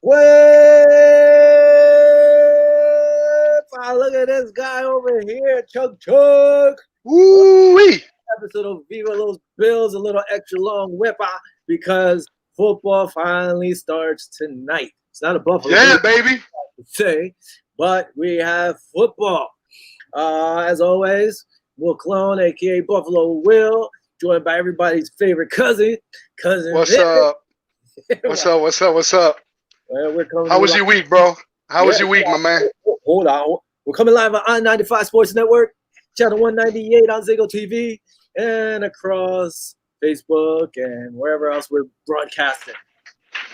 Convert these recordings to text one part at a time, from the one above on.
Look at this guy over here, Chug Chug. Woo-wee. Episode of Viva Los Bills, a little extra long whip because football finally starts tonight. It's not a Buffalo Yeah, Bills, baby. to say, but we have football. As always, Will Clone, aka Buffalo Will, joined by everybody's favorite cousin What's Vic. up? What's up? What's up? What's up? Well, we're coming How was your week, bro? How was your week, my man? Hold on. We're coming live on I-95 Sports Network, channel 198 on Ziggo TV, and across Facebook and wherever else we're broadcasting.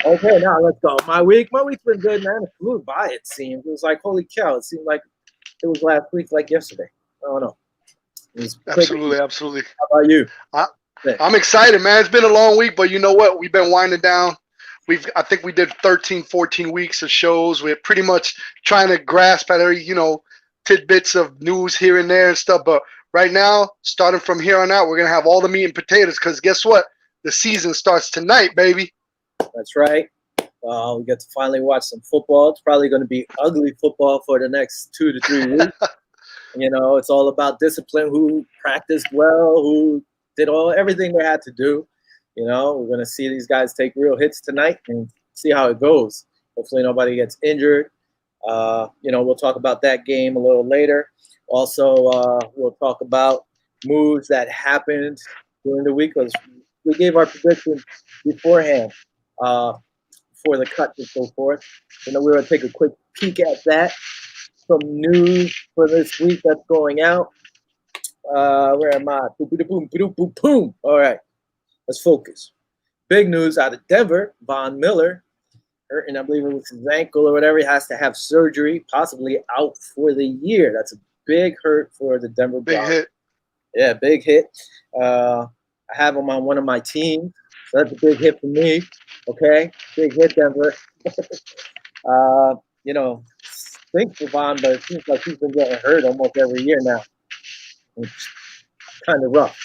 Okay, now let's go. My week's been good, man. It flew by, it seemed. It was like, holy cow. It seemed like it was last week, like yesterday. I don't know. Absolutely. How about you? I'm excited, man. It's been a long week, but you know what? We've been winding down. I think we did 13, 14 weeks of shows. We're pretty much trying to grasp at every, tidbits of news here and there and stuff. But right now, starting from here on out, we're going to have all the meat and potatoes because guess what? The season starts tonight, baby. That's right. We get to finally watch some football. It's probably going to be ugly football for the next 2 to 3 weeks. It's all about discipline, who practiced well, who did everything they had to do. We're going to see these guys take real hits tonight and see how it goes. Hopefully nobody gets injured. We'll talk about that game a little later. Also, we'll talk about moves that happened during the week because we gave our predictions beforehand for the cuts and so forth. We're going to take a quick peek at that. Some news for this week that's going out. Where am I? Boom, boom, boom, boom, boom. All right. Let's focus. Big news out of Denver. Von Miller, hurting, I believe it was his ankle or whatever. He has to have surgery, possibly out for the year. That's a big hurt for the Denver Broncos. Big hit. Yeah, big hit. I have him on one of my teams. So that's a big hit for me. Okay? Big hit, Denver. Thanks for Von, but it seems like he's been getting hurt almost every year now. It's kind of rough.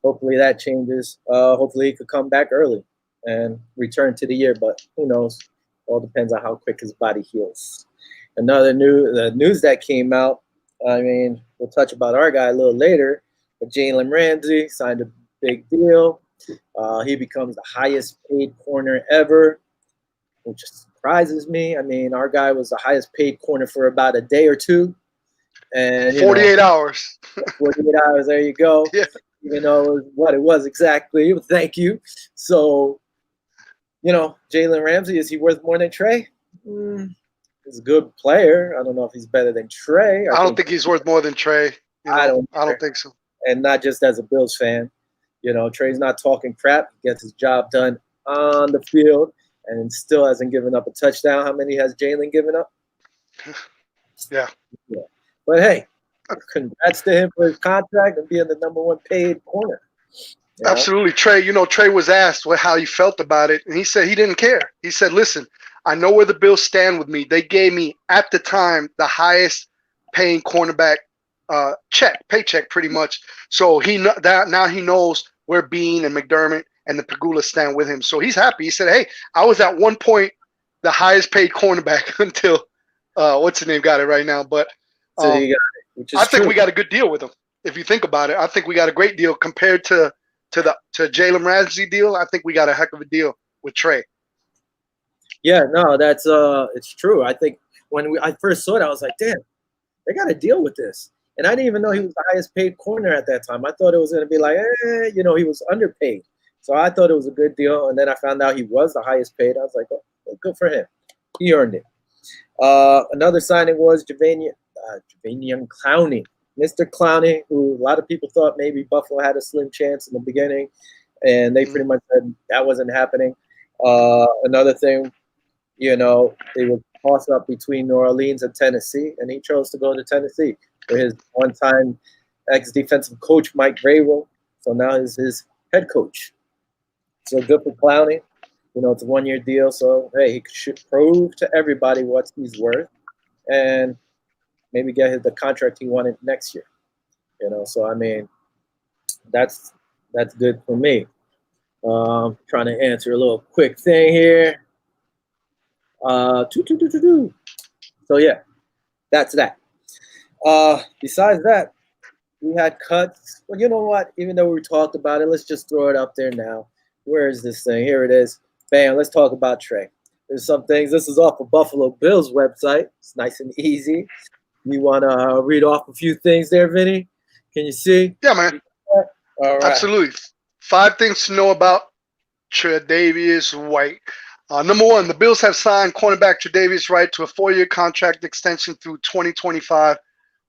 Hopefully that changes. Hopefully he could come back early and return to the year, but who knows? All depends on how quick his body heals. The news that came out, we'll touch about our guy a little later, but Jalen Ramsey signed a big deal. He becomes the highest paid corner ever, which surprises me. Our guy was the highest paid corner for about a day or two. And 48 hours. 48 hours, there you go. Yeah. Even though what it was exactly. Thank you. So, Jalen Ramsey, is he worth more than Trey? He's a good player. I don't know if he's better than Trey. I don't think he's worth more than Trey. I don't think so. And not just as a Bills fan. Trey's not talking crap. He gets his job done on the field and still hasn't given up a touchdown. How many has Jalen given up? Yeah. But hey, congrats to him for his contract and being the number one paid corner. Absolutely. Trey, Trey was asked how he felt about it, and he said he didn't care. He said, listen, I know where the Bills stand with me. They gave me, at the time, the highest paying cornerback paycheck pretty much. So now he knows where Bean and McDermott and the Pegula stand with him. So he's happy. He said, hey, I was at one point the highest paid cornerback until what's his name got it right now. But so you got it, which is I think true. we got a good deal with him. If you think about it, I think we got a great deal compared to Jalen Ramsey deal. I think we got a heck of a deal with Trey. Yeah, no, that's it's true. I think when I first saw it, I was like, damn, they got to deal with this. And I didn't even know he was the highest paid corner at that time. I thought it was going to be like, he was underpaid. So I thought it was a good deal. And then I found out he was the highest paid. I was like, oh, good for him. He earned it. Another signing was Javanian Clowney. Mr. Clowney, who a lot of people thought maybe Buffalo had a slim chance in the beginning. And they pretty much said that wasn't happening. Another thing, they would toss up between New Orleans and Tennessee. And he chose to go to Tennessee for his one-time ex-defensive coach, Mike Vrabel. So now he's his head coach. So good for Clowney. It's a one-year deal. So, hey, he should prove to everybody what he's worth and maybe get the contract he wanted next year. So, that's good for me. Trying to answer a little quick thing here. So yeah, that's that. Besides that, we had cuts. Well, you know what? Even though we talked about it, let's just throw it up there now. Where is this thing? Here it is. Bam. Let's talk about Trey. There's some things. This is off of Buffalo Bills website. It's nice and easy. You want to read off a few things there, Vinny? Can you see? Yeah, man. All right. Absolutely. 5 things to know about Tre'Davious White. Number 1, the Bills have signed cornerback Tre'Davious White to a 4-year contract extension through 2025.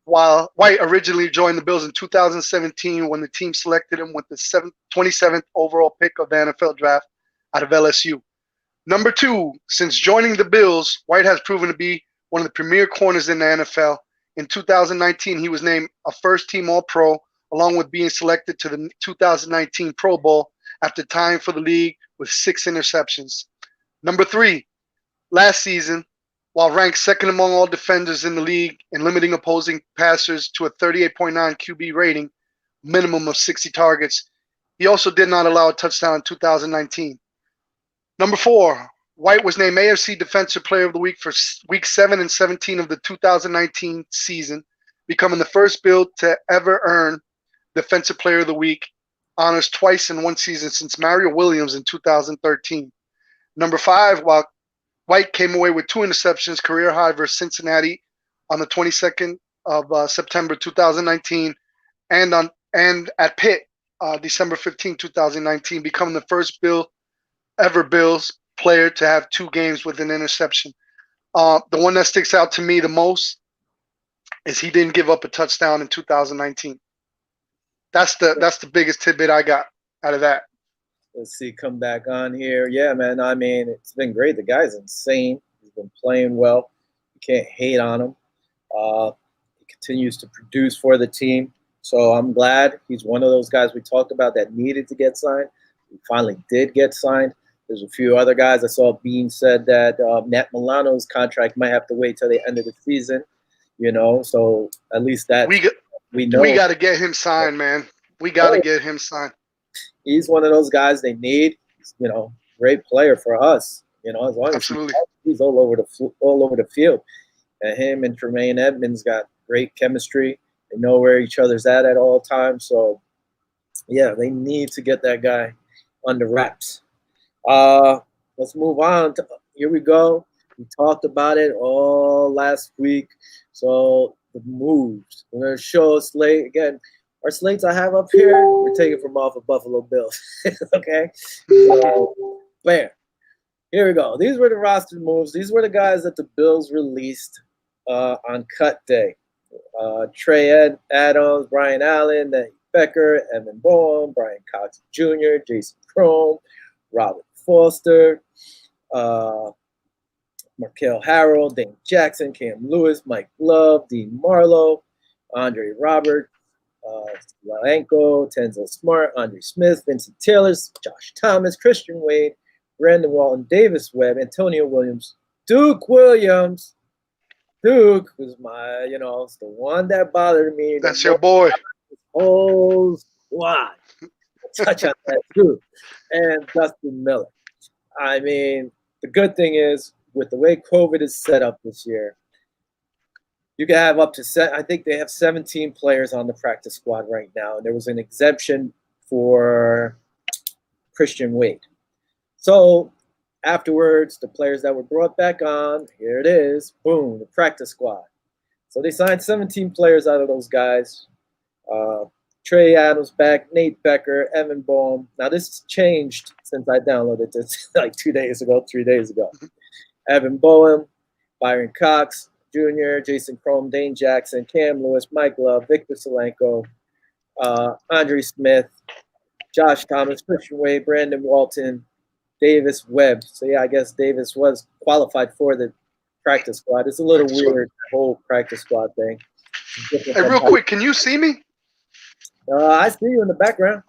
While White originally joined the Bills in 2017 when the team selected him with the 27th overall pick of the NFL draft out of LSU. Number 2, since joining the Bills, White has proven to be one of the premier corners in the NFL. In 2019, he was named a first-team All-Pro, along with being selected to the 2019 Pro Bowl after tying for the league with 6 interceptions. Number 3, last season, while ranked second among all defenders in the league in limiting opposing passers to a 38.9 QB rating, minimum of 60 targets, he also did not allow a touchdown in 2019. Number 4, White was named AFC Defensive Player of the Week for Week 7 and 17 of the 2019 season, becoming the first Bill to ever earn Defensive Player of the Week honors twice in one season since Mario Williams in 2013. Number 5, while White came away with 2 interceptions, career high versus Cincinnati on the 22nd of September 2019, and at Pitt December 15, 2019, becoming the first Bills player to have 2 games with an interception. The one that sticks out to me the most is he didn't give up a touchdown in 2019. That's the biggest tidbit I got out of that. Let's see, come back on here. Yeah, man. I mean, it's been great. The guy's insane. He's been playing well. You can't hate on him. He continues to produce for the team. So I'm glad he's one of those guys we talked about that needed to get signed. He finally did get signed. There's a few other guys. I saw Bean said that Nat Milano's contract might have to wait till the end of the season. You know, so at least that we know. We got to get him signed, man. We got to get him signed. He's one of those guys they need. He's, you know, great player for us. You know, as long as he's all over the field. And him and Tremaine Edmonds got great chemistry. They know where each other's at all times. So, yeah, they need to get that guy under wraps. Let's move on. Here we go. We talked about it all last week. So the moves. We're going to show a slate again. Our slates I have up here, we're taking from off of Buffalo Bills. Okay? So, bam. Here we go. These were the roster moves. These were the guys that the Bills released on cut day. Trey Adams, Brian Allen, Nate Becker, Evan Boehm, Brian Cox Jr., Jason Crome, Robert Foster, Markel Harrell, Dane Jackson, Cam Lewis, Mike Love, Dean Marlowe, Andre Robert, Lalenko, Tenzel Smart, Andre Smith, Vincent Taylor, Josh Thomas, Christian Wade, Brandon Walton, Davis Webb, Antonio Williams, Duke Williams. Duke was my, it's the one that bothered me. That's your boy. Oh, squad. Touch on that too. And Dustin Miller. I mean, the good thing is, with the way COVID is set up this year, you can have up to, I think they have 17 players on the practice squad right now. And there was an exemption for Christian Wade. So afterwards, the players that were brought back on, here it is, boom, the practice squad. So they signed 17 players out of those guys. Trey Adams back, Nate Becker, Evan Boehm. Now this changed since I downloaded this like 3 days ago. Evan Boehm, Byron Cox Jr., Jason Crome, Dane Jackson, Cam Lewis, Mike Love, Victor Solanko, Andre Smith, Josh Thomas, Christian Wade, Brandon Walton, Davis Webb. So yeah, I guess Davis was qualified for the practice squad. It's a little weird, the whole practice squad thing. Hey, real quick, can you see me? I see you in the background,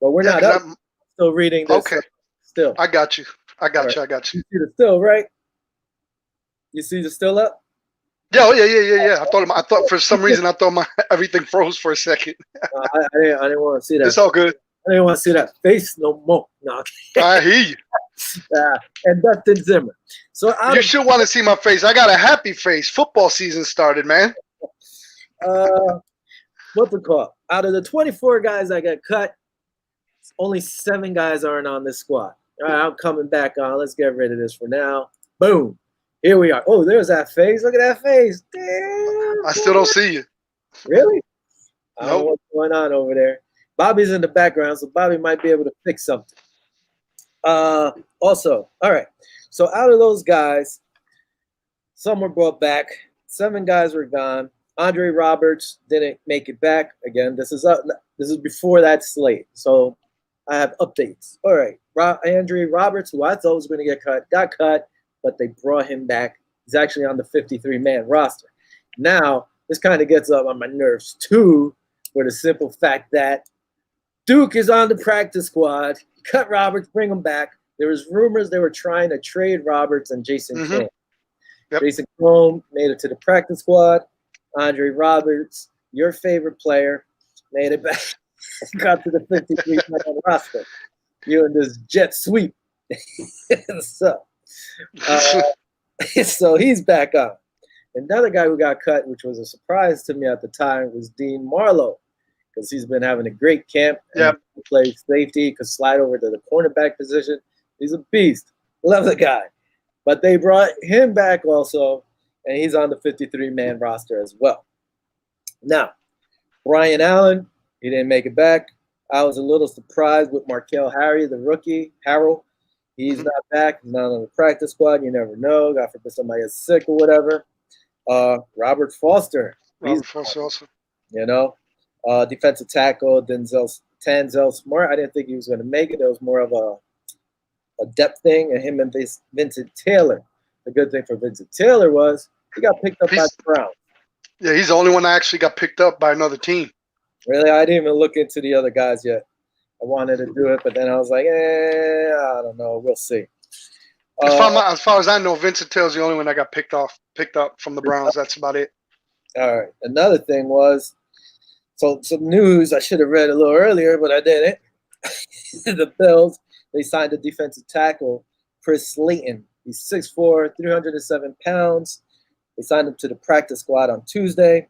but we're not up. I'm still reading this. Okay. Still. I got you. You see the still, right? You see the still up? Yeah. I thought for some reason everything froze for a second. I didn't want to see that. It's all good. I didn't want to see that face no more. No. I hear you. And Dustin Zimmer. So You should want to see my face. I got a happy face. Football season started, man. What's it called? Out of the 24 guys that got cut, only 7 guys aren't on this squad. All right, I'm coming back on. Let's get rid of this for now. Boom. Here we are. Oh, there's that face. Look at that face. Damn. I still don't see you. Really? I don't know Nope. what's going on over there. Bobby's in the background, so Bobby might be able to fix something. Also, all right. So out of those guys, some were brought back. 7 guys were gone. Andre Roberts didn't make it back. Again, this is before that slate. So I have updates. All right. Andre Roberts, who I thought was going to get cut, got cut, but they brought him back. He's actually on the 53-man roster. Now, this kind of gets up on my nerves, too, for the simple fact that Duke is on the practice squad. Cut Roberts, bring him back. There was rumors they were trying to trade Roberts and Jason Cone. Yep. Jason Cone made it to the practice squad. Andre Roberts, your favorite player, made it back. Got to the 53-man roster. You and this jet sweep. So he's back on. Another guy who got cut, which was a surprise to me at the time, was Dean Marlowe, because he's been having a great camp. Yep. He plays safety, could slide over to the cornerback position. He's a beast. Love the guy. But they brought him back also, and he's on the 53-man roster as well. Now, Brian Allen, he didn't make it back. I was a little surprised with Markel Harry, the rookie, Harrell. He's not back. He's not on the practice squad. You never know. God forbid somebody is sick or whatever. Robert Foster. Robert Foster also. You know, defensive tackle, Tanzel Smart. I didn't think he was going to make it. It was more of a depth thing, and him and Vincent Taylor. The good thing for Vincent Taylor was he got picked up by the Browns. Yeah, he's the only one that actually got picked up by another team. Really? I didn't even look into the other guys yet. I wanted to do it, but then I was like, I don't know. We'll see. As far as I know, Vincent Taylor's the only one that got picked up from the Browns. That's about it. All right. Another thing was, so some news I should have read a little earlier, but I didn't. The Bills, they signed a defensive tackle, Chris Slayton. He's 6'4", 307 pounds. They signed him to the practice squad on Tuesday.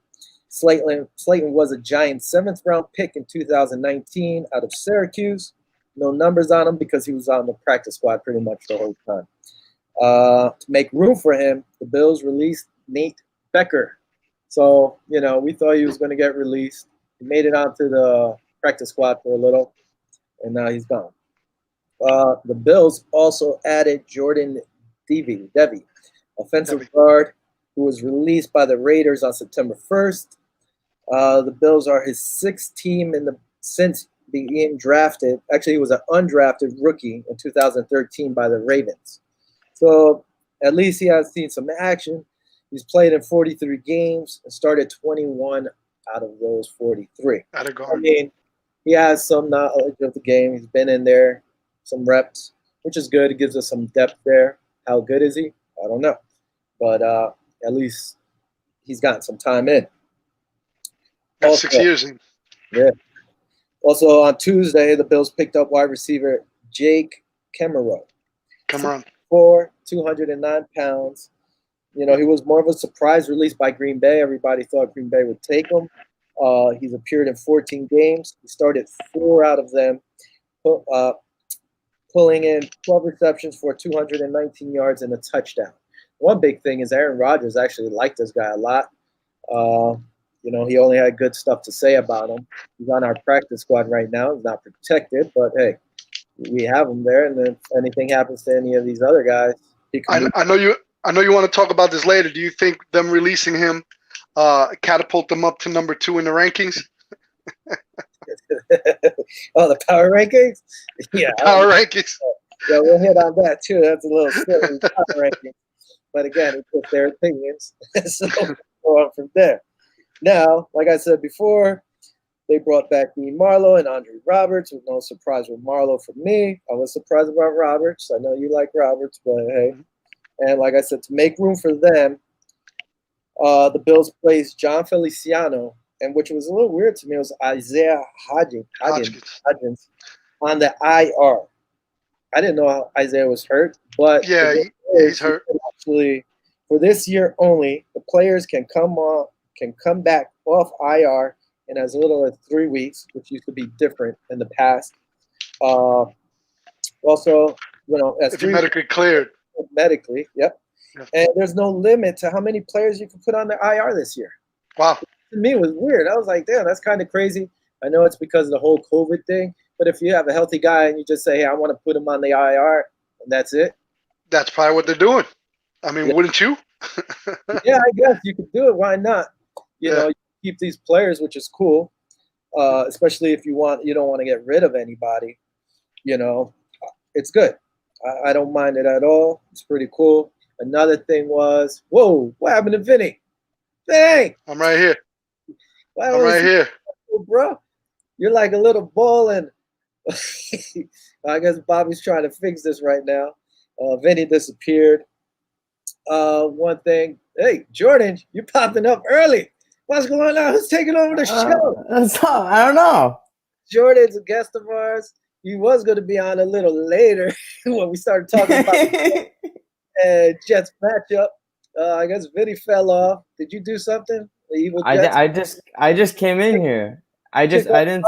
Slayton was a Giants 7th-round pick in 2019 out of Syracuse. No numbers on him because he was on the practice squad pretty much the whole time. To make room for him, the Bills released Nate Becker. So, we thought he was going to get released. He made it onto the practice squad for a little, and now he's gone. The Bills also added Jordan Devy, offensive guard, who was released by the Raiders on September 1st. The Bills are his 6th team since being drafted. Actually, he was an undrafted rookie in 2013 by the Ravens. So at least he has seen some action. He's played in 43 games and started 21 out of those 43. I mean, he has some knowledge of the game. He's been in there, some reps, which is good. It gives us some depth there. How good is he? I don't know. But at least he's gotten some time in. Got 6 years in. Yeah. Also on Tuesday, the Bills picked up wide receiver Jake Cameron. 4', 209 pounds. He was more of a surprise release by Green Bay. Everybody thought Green Bay would take him. He's appeared in 14 games. He started 4 out of them, pulling in 12 receptions for 219 yards and a touchdown. One big thing is Aaron Rodgers actually liked this guy a lot. He only had good stuff to say about him. He's on our practice squad right now. He's not protected, but hey, we have him there. And then if anything happens to any of these other guys, I know you want to talk about this later. Do you think them releasing him catapult them up to number 2 in the rankings? Oh, the power rankings? Yeah. Power rankings. Yeah, we'll hit on that too. That's a little silly, power rankings. But again, it's just their opinions. So we'll go on from there. Now, like I said before, they brought back Dean Marlowe and Andre Roberts. With no surprise with Marlowe for me. I was surprised about Roberts. I know you like Roberts, but hey. And like I said, to make room for them, the Bills placed John Feliciano, and which was a little weird to me, it was Isaiah Hodgins on the IR. I didn't know Isaiah was hurt, but the Yeah, good he's news is hurt. that actually for this year only, the players can come back off IR in as little as 3 weeks, which used to be different in the past. Uh, Also, as If you're 3 weeks medically cleared. medically, yep. Yeah. And there's no limit to how many players you can put on the IR this year. Wow. To me, it was weird. I was like, damn, that's kind of crazy. I know it's because of the whole COVID thing, but if you have a healthy guy and you just say, hey, I want to put him on the IR, and that's it. That's probably what they're doing. I mean, Yeah, wouldn't you? yeah, I guess you could do it. Why not? Yeah, You keep these players, which is cool, especially if you don't want to get rid of anybody. You know, it's good. I don't mind it at all. It's pretty cool. Another thing was, whoa, what happened to Vinny? Hey, I'm right here. why I'm don't we right see here. you, bro? You're like a little ball, and I guess Bobby's trying to fix this right now. Vinny disappeared. One thing, hey, Jordan, you popping up early. What's going on? Who's taking over the show? I don't know. Jordan's a guest of ours. He was going to be on a little later when we started talking about Jets matchup. I guess Vinny fell off. Did you do something? The evil Jets. I just came in here. I didn't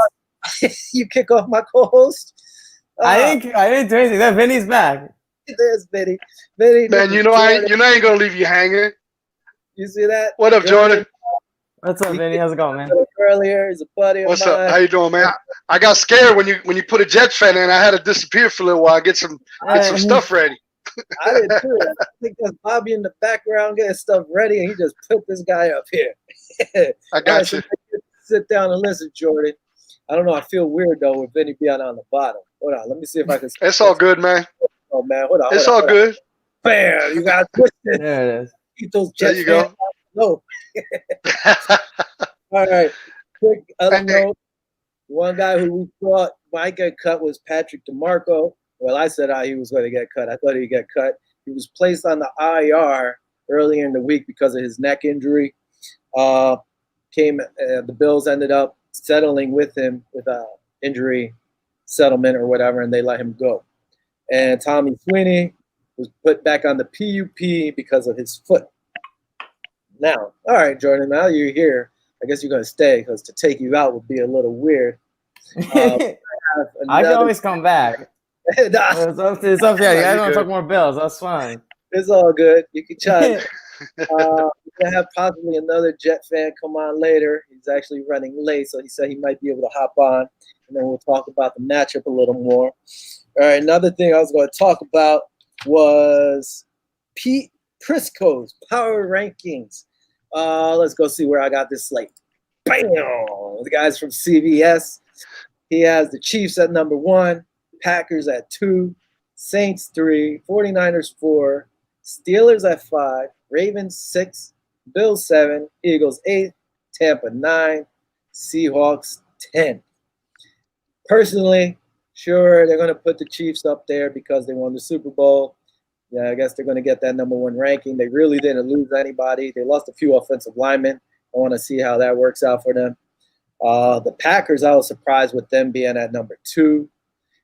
You kick off my co-host. I didn't do anything. That Vinny's back. There's Vinny. Vinny, Man, you know I ain't gonna leave you hanging. You see that? What up, Jordan? What's up, Vinny? How's it going, man? Earlier, he's a buddy of What's mine. up? How you doing, man? I got scared when you put a Jets fan in. I had to disappear for a little while, get some stuff ready. I did too. I think there's Bobby in the background getting stuff ready, and he just put this guy up here. I got you. So sit down and listen, Jordan. I don't know. I feel weird though with Vinny being on the bottom. Hold on. Let me see if I can. It's all good, man. Oh man, hold on. It's all good. Bam! You got twisted. There it is. Keep those There Jets you go. low. All right. Quick other note. One guy who we thought might get cut was Patrick DeMarco. Well, I said he was going to get cut. I thought he'd get cut. He was placed on the IR earlier in the week because of his neck injury. The Bills ended up settling with him with a injury settlement or whatever, and they let him go. And Tommy Sweeney was put back on the PUP because of his foot. Now, all right, Jordan, now you're here. I guess you're going to stay because to take you out would be a little weird. I can always come back. It's up to you. You guys want to talk more Bills? That's fine. It's all good. You can try. We're going to have possibly another Jet fan come on later. He's actually running late, so he said he might be able to hop on, and then we'll talk about the matchup a little more. All right, another thing I was going to talk about was Pete Prisco's power rankings. Let's go see where I got this slate. Bam! The guys from CBS. He has the Chiefs at number 1, Packers at 2, Saints 3, 49ers 4, Steelers at 5, Ravens 6, Bills 7, Eagles 8, Tampa 9, Seahawks 10. Personally, sure, they're going to put the Chiefs up there because they won the Super Bowl. Yeah, I guess they're going to get that number 1 ranking. They really didn't lose anybody. They lost a few offensive linemen. I want to see how that works out for them. The Packers, I was surprised with them being at number 2.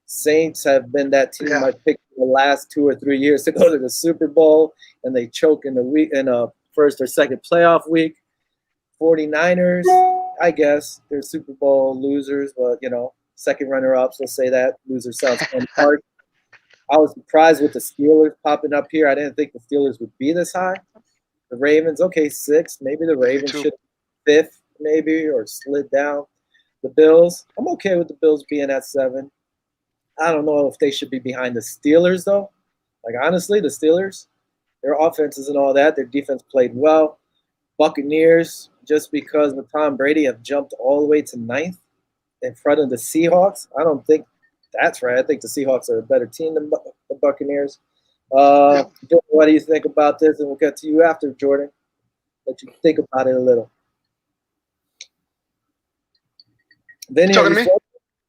Saints have been that team I picked the last 2 or 3 years to go to the Super Bowl, and they choke in a first or second playoff week. 49ers, I guess they're Super Bowl losers, but second runner-ups. Let's say that loser sounds kind of hard. I was surprised with the Steelers popping up here. I didn't think the Steelers would be this high. The Ravens, okay, 6. Maybe the Ravens should be 5th, maybe, or slid down. The Bills, I'm okay with the Bills being at 7. I don't know if they should be behind the Steelers, though. Like, honestly, the Steelers, their offense isn't all that. Their defense played well. Buccaneers, just because of Tom Brady, have jumped all the way to 9th in front of the Seahawks. I don't think that's right. I think the Seahawks are a better team than the Buccaneers. What do you think about this? And we'll get to you after, Jordan. Let you think about it a little. Vinny, talking to me?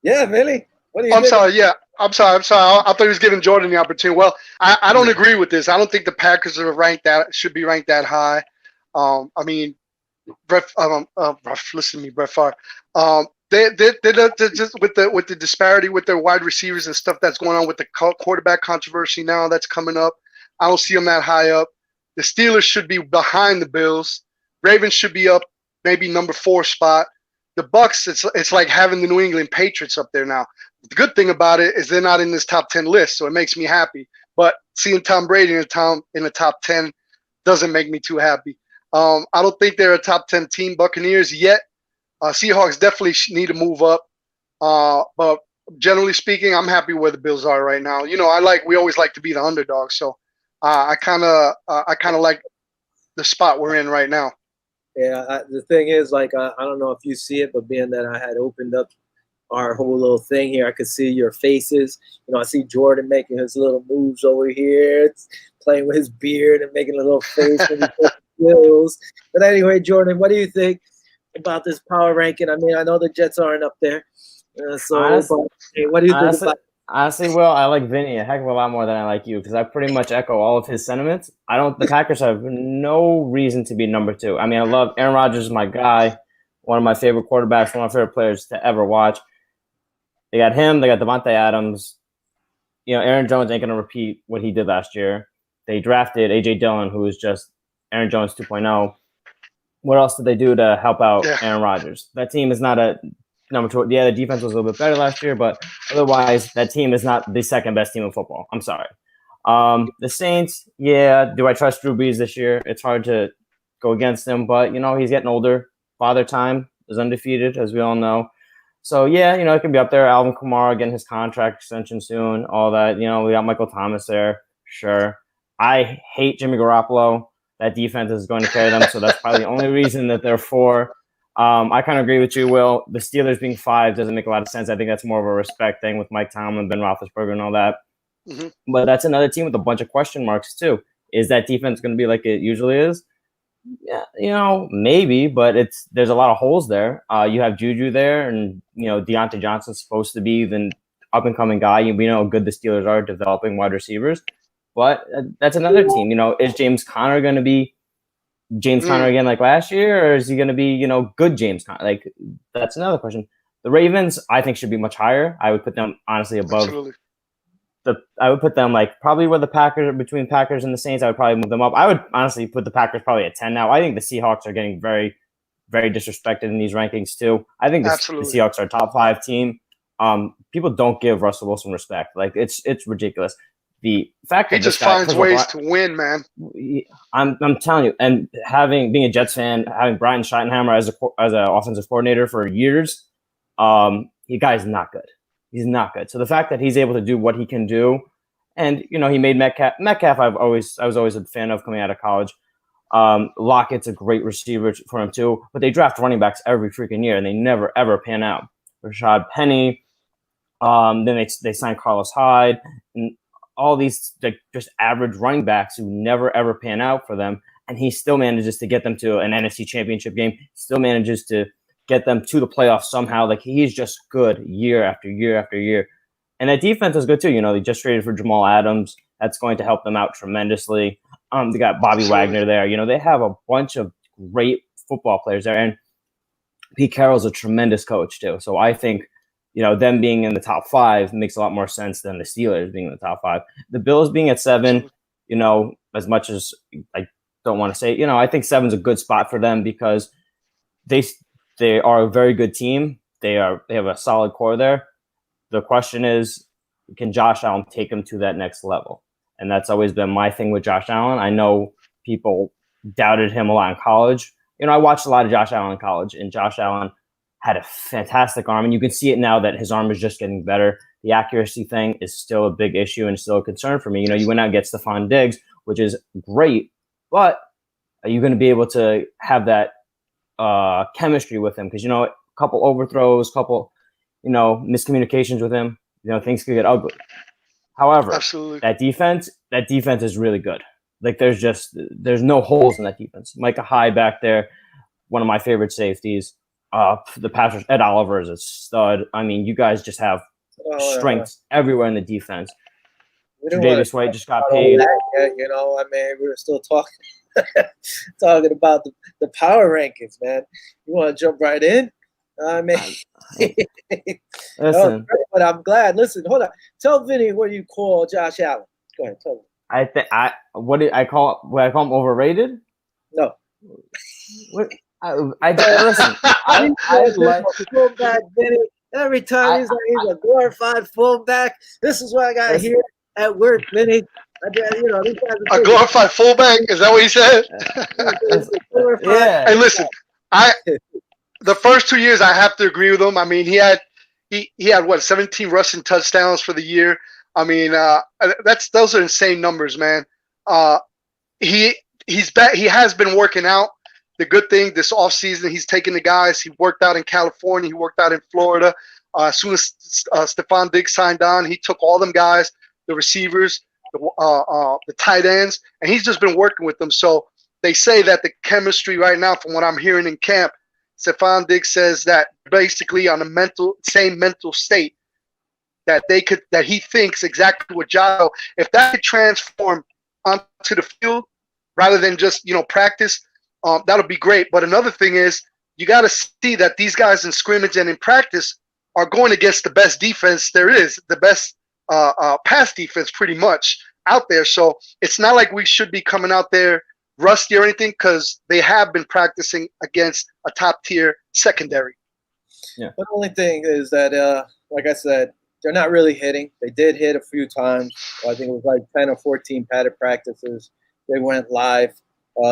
Yeah, Vinny. What do you I'm sorry. Yeah, I'm sorry. I thought he was giving Jordan the opportunity. Well, I don't agree with this. I don't think the Packers should be ranked that high. I mean, listen to me, Brett Favre. they're just with the disparity with their wide receivers and stuff that's going on with the quarterback controversy now that's coming up. I don't see them that high up. The Steelers should be behind the Bills. Ravens should be up, maybe number 4 spot. The Bucks, it's like having the New England Patriots up there now. The good thing about it is they're not in this top 10 list, so it makes me happy. But seeing Tom Brady in the top 10 doesn't make me too happy. I don't think they're a top 10 team, Buccaneers, yet. Seahawks definitely need to move up. But generally speaking, I'm happy where the Bills are right now. You know, we always like to be the underdog, so I kind of like the spot we're in right now. Yeah, the thing is, like, I don't know if you see it, but being that I had opened up our whole little thing here, I could see your faces. You know, I see Jordan making his little moves over here, playing with his beard and making a little face when he puts skills. But anyway, Jordan, what do you think about this power ranking? I mean, I know the Jets aren't up there. What do you think about? Honestly, Will, I like Vinny a heck of a lot more than I like you because I pretty much echo all of his sentiments. The Packers have no reason to be number 2. I mean, I love Aaron Rodgers is my guy, one of my favorite quarterbacks, one of my favorite players to ever watch. They got him. They got Devontae Adams. You know, Aaron Jones ain't going to repeat what he did last year. They drafted A.J. Dillon, who is just Aaron Jones 2.0. What else did they do to help out Aaron Rodgers? That team is not a number 2. Yeah, the defense was a little bit better last year, but otherwise, that team is not the second best team in football. I'm sorry. The Saints, yeah, do I trust Drew Brees this year? It's hard to go against him, but, you know, he's getting older. Father Time is undefeated, as we all know. So, yeah, you know, it can be up there. Alvin Kamara getting his contract extension soon, all that. You know, we got Michael Thomas there. Sure. I hate Jimmy Garoppolo. That defense is going to carry them, so that's probably the only reason that they're 4. I kind of agree with you, Will. The Steelers being 5 doesn't make a lot of sense. I think that's more of a respect thing with Mike Tomlin, Ben Roethlisberger, and all that. Mm-hmm. But that's another team with a bunch of question marks, too. Is that defense going to be like it usually is? Yeah, you know, maybe, but there's a lot of holes there. You have Juju there, and, you know, Deontay Johnson's supposed to be the up-and-coming guy. We know how good the Steelers are developing wide receivers. But that's another team. You know, is James Conner going to be James Conner again like last year, or is he going to be, you know, good James Conner? Like, that's another question. The Ravens, I think, should be much higher. I would put them, honestly, above. Absolutely. I would put them, like, probably where the Packers, between Packers and the Saints, I would probably move them up. I would honestly put the Packers probably at 10 now. I think the Seahawks are getting very, very disrespected in these rankings, too. I think the Seahawks are a top 5 team. People don't give Russell Wilson respect. Like, it's ridiculous. The fact that he just finds ways to win, man. I'm telling you, and being a Jets fan, having Brian Schottenheimer as an offensive coordinator for years, the guy's not good. He's not good. So the fact that he's able to do what he can do, and, you know, he made Metcalf. I was always a fan of coming out of college. Lockett's a great receiver for him too, but they draft running backs every freaking year, and they never ever pan out. Rashad Penny, then they signed Carlos Hyde, and all these, like, just average running backs who never ever pan out for them, and he still manages to get them to an NFC Championship game. Still manages to get them to the playoffs somehow. Like, he's just good year after year after year. And that defense is good too. You know, they just traded for Jamal Adams. That's going to help them out tremendously. They got Bobby Wagner there. You know, they have a bunch of great football players there. And Pete Carroll's a tremendous coach too. So I think, you know, them being in the top 5 makes a lot more sense than the Steelers being in the top 5. The Bills being at 7, you know, as much as I don't want to say, you know, I think 7's a good spot for them because they are a very good team. They have a solid core there. The question is, can Josh Allen take them to that next level? And that's always been my thing with Josh Allen. I know people doubted him a lot in college. You know, I watched a lot of Josh Allen in college, and Josh Allen had a fantastic arm, and you can see it now that his arm is just getting better. The accuracy thing is still a big issue and still a concern for me. You know, you went out and get Stephon Diggs, which is great, but are you going to be able to have that chemistry with him? Because, you know, a couple overthrows, you know, miscommunications with him, you know, things could get ugly. However, that defense is really good. Like, there's no holes in that defense. Micah Hyde back there, one of my favorite safeties. The Packers, Ed Oliver is a stud. I mean, you guys just have strengths everywhere in the defense. Davis White just got paid. Yet, you know, I mean, we were still talking about the power rankings, man. You want to jump right in? I mean, Listen, but I'm glad. Listen, hold on. Tell Vinny what you call Josh Allen. Go ahead, tell him. I think what did I call? What I call him overrated? No. What listen. I like fullback Vinny. Every time he's like he's a glorified fullback. This is what I got here at work, Vinny. You know, these guys A glorified fullback? Is that what he said? Yeah. Hey, listen, the first 2 years I have to agree with him. I mean, he had what 17 rushing touchdowns for the year. I mean, those are insane numbers, man. He's back. He has been working out. The good thing this offseason, he's taking the guys. He worked out in California. He worked out in Florida. As soon as Stephon Diggs signed on, he took all them guys, the receivers, the tight ends, and he's just been working with them. So they say that the chemistry right now, from what I'm hearing in camp, Stephon Diggs says that basically on a same mental state that he thinks exactly what Josh. If that could transform onto the field rather than just practice, that'll be great. But another thing is you got to see that these guys in scrimmage and in practice are going against the best defense there is, the best pass defense pretty much out there. So it's not like we should be coming out there rusty or anything, because they have been practicing against a top tier secondary. Yeah. But the only thing is that, like I said, they're not really hitting. They did hit a few times. I think it was like 10 or 14 padded practices. They went live.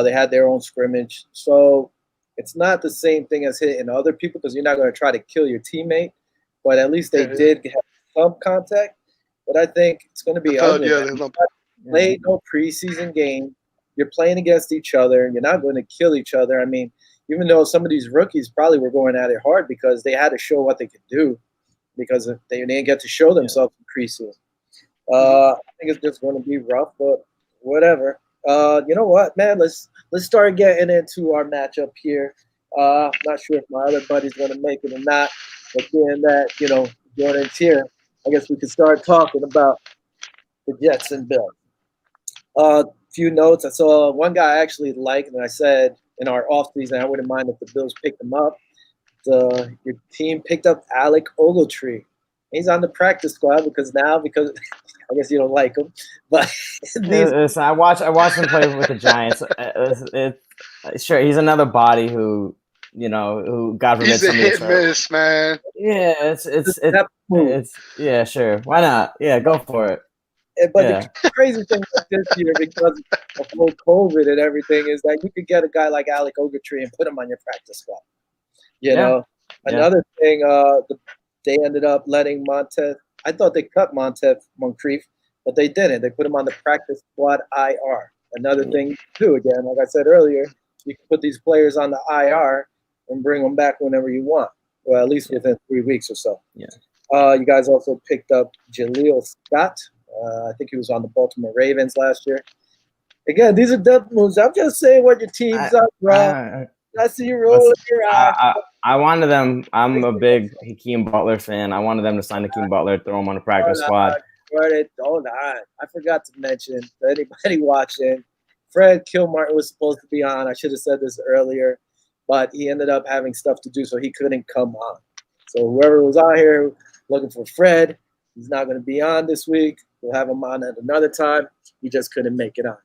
They had their own scrimmage. So it's not the same thing as hitting other people, because you're not going to try to kill your teammate. But at least they did have some contact. But I think it's going to be ugly. Played no preseason game. You're playing against each other. You're not going to kill each other. I mean, even though some of these rookies probably were going at it hard because they had to show what they could do, because they didn't get to show themselves in preseason. I think it's just going to be rough, but whatever. You know what, man? Let's start getting into our matchup here. Not sure if my other buddy's going to make it or not, but being that Jordan's here, I guess we could start talking about the Jets and Bills. Few notes. I saw one guy I actually liked, and I said in our offseason I wouldn't mind if the Bills picked him up. Your team picked up Alec Ogletree. He's on the practice squad because I guess you don't like him, but I watched him play with the Giants. Sure, he's another body who God forbid he's a hit and miss, man. Yeah, it's yeah, sure. Why not? Yeah, go for it. But the crazy thing with this year, because of whole COVID and everything, is that you could get a guy like Alec Ogletree and put him on your practice squad. Another thing, they ended up letting Montez. I thought they cut Montez Moncrief, but they didn't. They put him on the practice squad IR. Another thing too, again, like I said earlier, you can put these players on the IR and bring them back whenever you want. Well, at least within 3 weeks or so. Yeah. You guys also picked up Jaleel Scott. I think he was on the Baltimore Ravens last year. Again, these are dumb moves. I'm just saying what your teams are, bro. I see you rolling your eyes. I wanted them. I'm a big Hakeem Butler fan. I wanted them to sign Hakeem Butler, throw him on the practice squad. Hold on. I forgot to mention, for anybody watching, Fred Kilmartin was supposed to be on. I should have said this earlier, but he ended up having stuff to do, so he couldn't come on. So whoever was on here looking for Fred, he's not going to be on this week. We'll have him on at another time. He just couldn't make it on.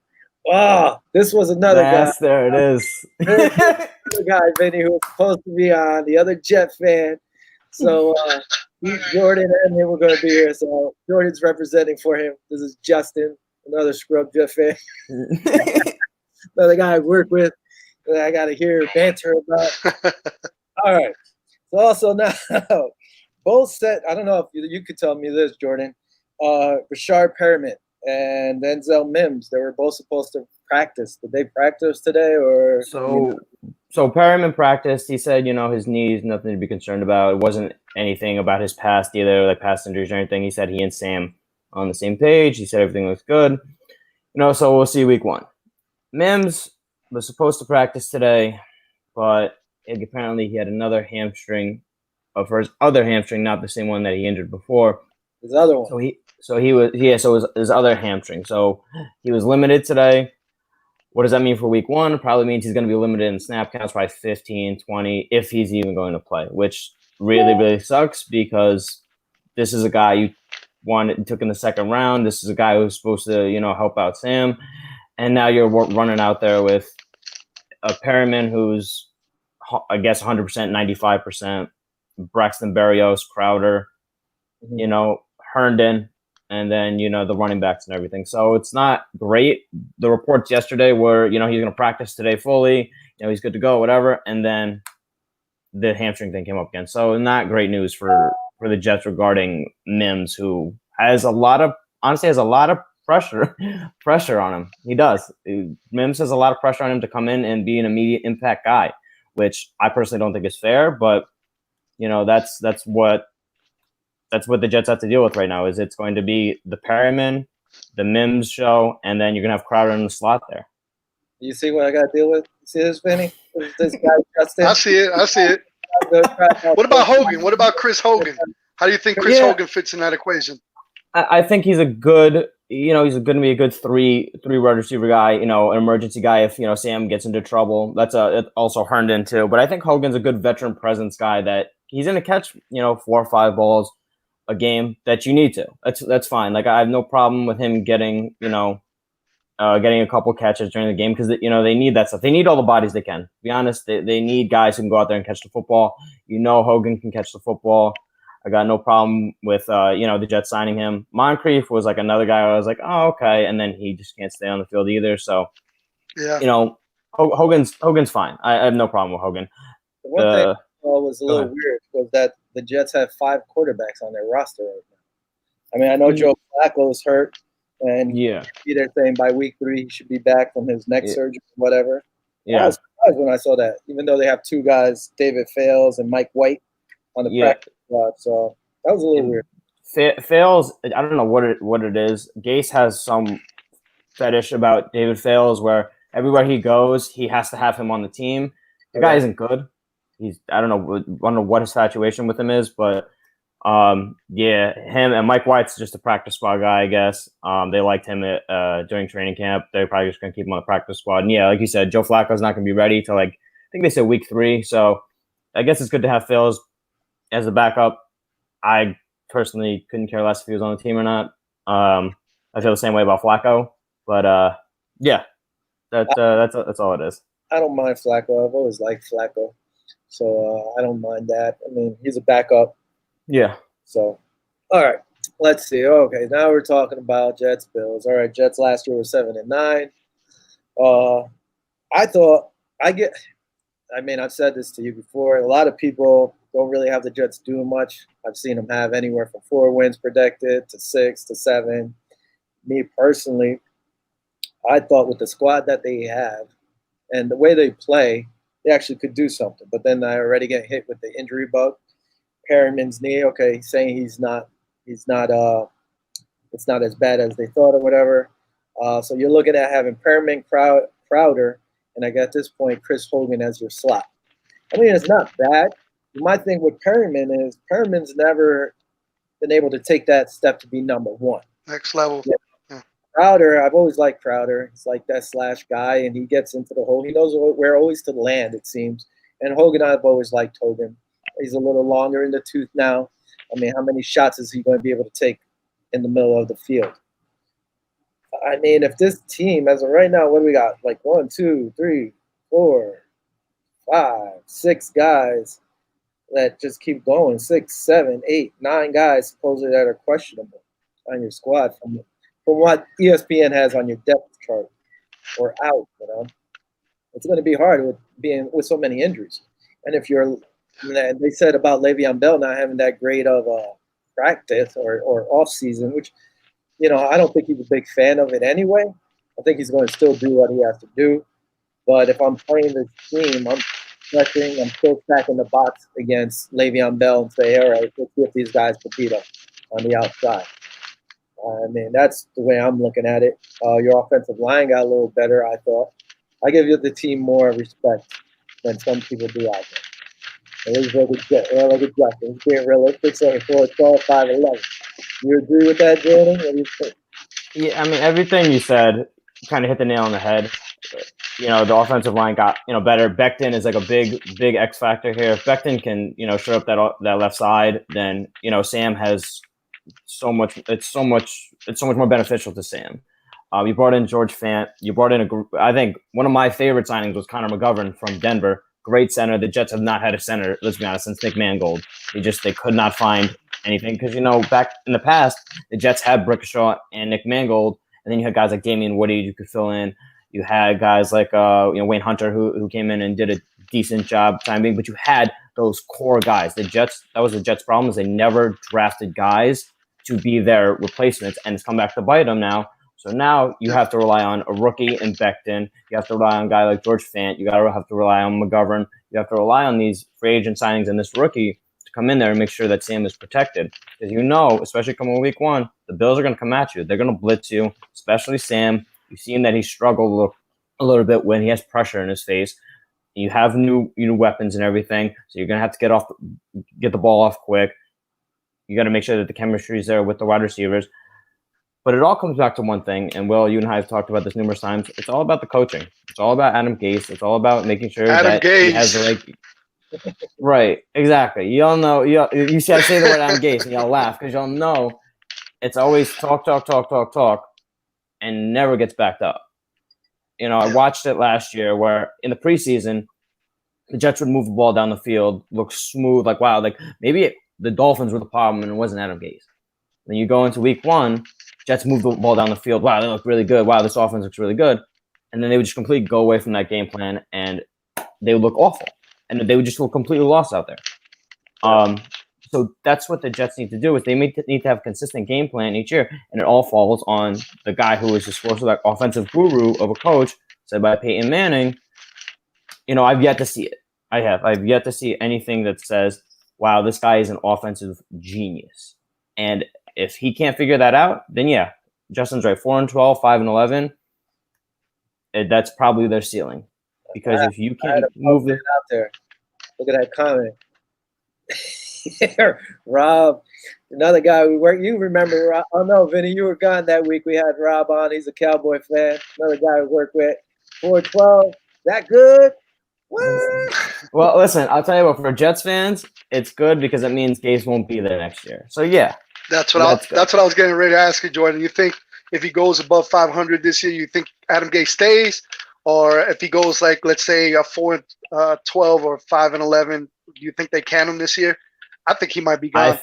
Oh, this was another guy. Yes, there it is. The guy, Vinny, who was supposed to be on, the other Jet fan. So Jordan and him were going to be here. So Jordan's representing for him. This is Justin, another scrub Jet fan. Another guy I work with that I got to hear banter about. All right. So also now, both set, I don't know if you could tell me this, Jordan. Rashard Perriman and Denzel Mims, they were both supposed to practice. Did they practice today or? So Perriman practiced. He said, his knees, nothing to be concerned about. It wasn't anything about his past either, like past injuries or anything. He said he and Sam on the same page. He said everything looks good. So we'll see week 1. Mims was supposed to practice today, but apparently he had another hamstring, for his other hamstring, not the same one that he injured before. His other one. So it was his other hamstring. So he was limited today. What does that mean for week one? Probably means he's going to be limited in snap counts by 15, 20, if he's even going to play, which really, really sucks because this is a guy you took in the second round. This is a guy who's supposed to, help out Sam. And now you're running out there with a Perryman who's, I guess, 100%, 95%, Braxton Berrios, Crowder, Herndon, and then, the running backs and everything. So it's not great. The reports yesterday were, he's going to practice today fully, he's good to go, whatever. And then the hamstring thing came up again. So not great news for the Jets regarding Mims, who has a lot of pressure on him. He does. Mims has a lot of pressure on him to come in and be an immediate impact guy, which I personally don't think is fair, but that's what the Jets have to deal with right now. Is it's going to be the Perryman, the Mims show, and then you're gonna have Crowder in the slot there. You see what I got to deal with? See this, Vinny? This guy Justin. I see it. What about Hogan? What about Chris Hogan? How do you think Chris Hogan fits in that equation? I think he's a good. He's going to be a good three wide receiver guy. An emergency guy if Sam gets into trouble. That's also Herndon too. But I think Hogan's a good veteran presence guy that he's going to catch 4 or 5 balls a game that you need to. That's fine. Like I have no problem with him getting getting a couple catches during the game because they need that stuff. They need all the bodies they can. To be honest, they need guys who can go out there and catch the football. Hogan can catch the football. I got no problem with the Jets signing him. Moncrief was like another guy. I was like, oh okay, and then he just can't stay on the field either. So yeah, Hogan's fine. I have no problem with Hogan. The one thing I thought was a little weird was that the Jets have 5 quarterbacks on their roster right now. I mean, I know Joe Flacco is hurt, and they're saying by week 3 he should be back from his neck surgery or whatever. Yeah, I was surprised when I saw that, even though they have 2 guys, David Fales and Mike White, on the practice squad. So that was a little weird. Fales, I don't know what it is. Gase has some fetish about David Fales where everywhere he goes, he has to have him on the team. The guy isn't good. I don't know what his situation with him is, but him and Mike White's just a practice squad guy, I guess. They liked him during training camp. They're probably just gonna keep him on the practice squad. And like you said, Joe Flacco's not gonna be ready till I think they said week 3. So I guess it's good to have Fales as a backup. I personally couldn't care less if he was on the team or not. I feel the same way about Flacco, but that's all it is. I don't mind Flacco. I've always liked Flacco, so I don't mind that. I mean, he's a backup. Yeah. So, all right, let's see. Okay, now we're talking about Jets Bills. All right, Jets last year were 7-9. I've said this to you before. A lot of people don't really have the Jets doing much. I've seen them have anywhere from 4 wins predicted to 6 to 7. Me personally, I thought with the squad that they have and the way they play, they actually could do something. But then I already get hit with the injury bug. Perriman's knee, okay, saying it's not as bad as they thought or whatever. So you're looking at having Perriman, Crowder, and I got at this point Chris Hogan as your slot. I mean, it's not bad. My thing with Perriman is Perriman's never been able to take that step to be number 1. Next level. Yeah. Crowder, I've always liked Crowder. He's like that slash guy, and he gets into the hole. He knows where always to land, it seems. And Hogan, I've always liked Hogan. He's a little longer in the tooth now. I mean, how many shots is he going to be able to take in the middle of the field? I mean, if this team, as of right now, what do we got? Like 1, 2, 3, 4, 5, 6 guys that just keep going. 6, 7, 8, 9 guys supposedly that are questionable on your squad from what ESPN has on your depth chart or out. It's going to be hard with so many injuries. And if they said about Le'Veon Bell not having that great of a practice or off season, which I don't think he's a big fan of it anyway. I think he's going to still do what he has to do. But if I'm playing this team, I'm still stacking the box against Le'Veon Bell and say, all right, let's see if these guys can beat him on the outside. I mean, that's the way I'm looking at it. Your offensive line got a little better, I thought. I give the team more respect than some people do out there. It was like a Justin. He's being realistic, saying 4-12, 5-11. You agree with that, Jordan? What do you think? Yeah, I mean, everything you said kind of hit the nail on the head. the offensive line got better. Becton is like a big X factor here. If Becton can shut up that left side, then Sam has so much. It's so much more beneficial to Sam. You brought in George Fant. You brought in I think one of my favorite signings was Connor McGovern from Denver. Great center. The Jets have not had a center, let's be honest, since Nick Mangold. They could not find anything because back in the past the Jets had Brickashaw and Nick Mangold, and then you had guys like Damian Woody you could fill in. You had guys like Wayne Hunter who came in and did a decent job time being, but you had those core guys. That was the Jets' problem, is they never drafted guys to be their replacements, and it's come back to bite them now. So now you have to rely on a rookie in Becton. You have to rely on a guy like George Fant. You have to rely on McGovern. You have to rely on these free agent signings and this rookie to come in there and make sure that Sam is protected. Because especially coming week one, the Bills are going to come at you. They're going to blitz you, especially Sam. You've seen that he struggled a little bit when he has pressure in his face. You have new weapons and everything, so you're going to have to get the ball off quick. You got to make sure that the chemistry is there with the wide receivers. But it all comes back to one thing, and Will, you and I have talked about this numerous times. It's all about the coaching. It's all about Adam Gase. It's all about making sure that he has the right. Right, exactly. You all know. You see, I say the word Adam Gase, and y'all laugh because y'all know it's always talk, and never gets backed up. I watched it last year where in the preseason, the Jets would move the ball down the field, look smooth, like wow, like maybe the Dolphins were the problem and it wasn't Adam Gase. Then you go into week one. Jets move the ball down the field. Wow, they look really good. Wow, this offense looks really good. And then they would just completely go away from that game plan, and they would look awful. And they would just look completely lost out there. So that's what the Jets need to do, is they need to have a consistent game plan each year, and it all falls on the guy who is just supposed to be like offensive guru of a coach, said by Peyton Manning. I've yet to see it. I've yet to see anything that says, wow, this guy is an offensive genius. And if he can't figure that out, then yeah, Justin's right. 4-12, 5-11. That's probably their ceiling. Because if you can't move it out there, look at that comment. Rob, another guy we work. You remember? Rob, oh no, Vinny, you were gone that week. We had Rob on. He's a Cowboy fan. Another guy we work with. 4-12. That good? What? Well, listen, I'll tell you what. For Jets fans, it's good because it means Gase won't be there next year. So yeah. That's what I was getting ready to ask you, Jordan. You think if he goes above 500 this year, you think Adam Gase stays, or if he goes like let's say 4-12 or 5-11, do you think they can him this year? I think he might be gone.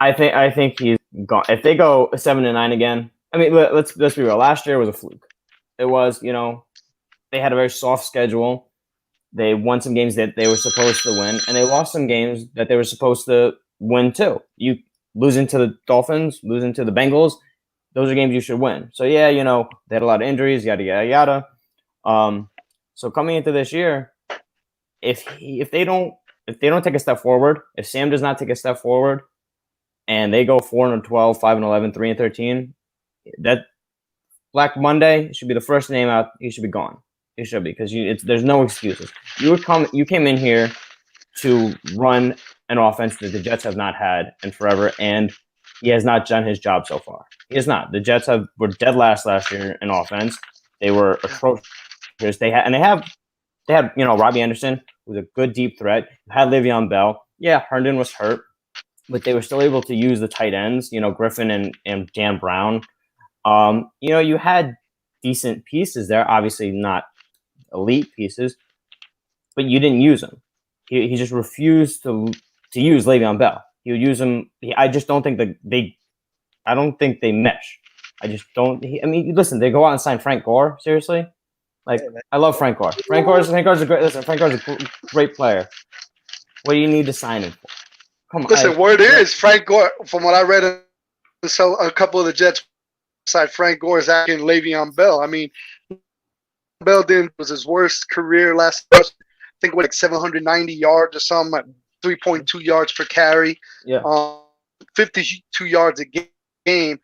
I think he's gone. If they go 7-9 again, I mean, let's be real. Last year was a fluke. It was, they had a very soft schedule. They won some games that they were supposed to win, and they lost some games that they were supposed to win too. You losing to the Dolphins, losing to the Bengals, those are games you should win. So yeah, they had a lot of injuries, yada yada yada. So coming into this year, if they don't take a step forward, if Sam does not take a step forward, and they go 4-12, 5-11, 3-13, that Black Monday should be the first name out. He should be gone. He should be, because there's no excuses. You came in here to run an offense that the Jets have not had in forever, and he has not done his job so far. He has not. The Jets were dead last year in offense. They were atrocious. They had Robbie Anderson, who was a good deep threat. You had Le'Veon Bell. Yeah, Herndon was hurt, but they were still able to use the tight ends. Griffin and Dan Brown. You had decent pieces there. Obviously not elite pieces, but you didn't use them. He just refused to use Le'Veon Bell. He would use him. I just don't think I don't think they mesh. I just don't. Listen, they go out and sign Frank Gore. Seriously, I love Frank Gore. Frank Gore's a great. Listen, Frank Gore's a great player. What do you need to sign him for? Come on. Listen, word is Frank Gore. From what I read, so a couple of the Jets side, Frank Gore is acting Le'Veon Bell. Bell was his worst career last. I think with 790 yards or something, at 3.2 yards per carry. Yeah. 52 yards a game.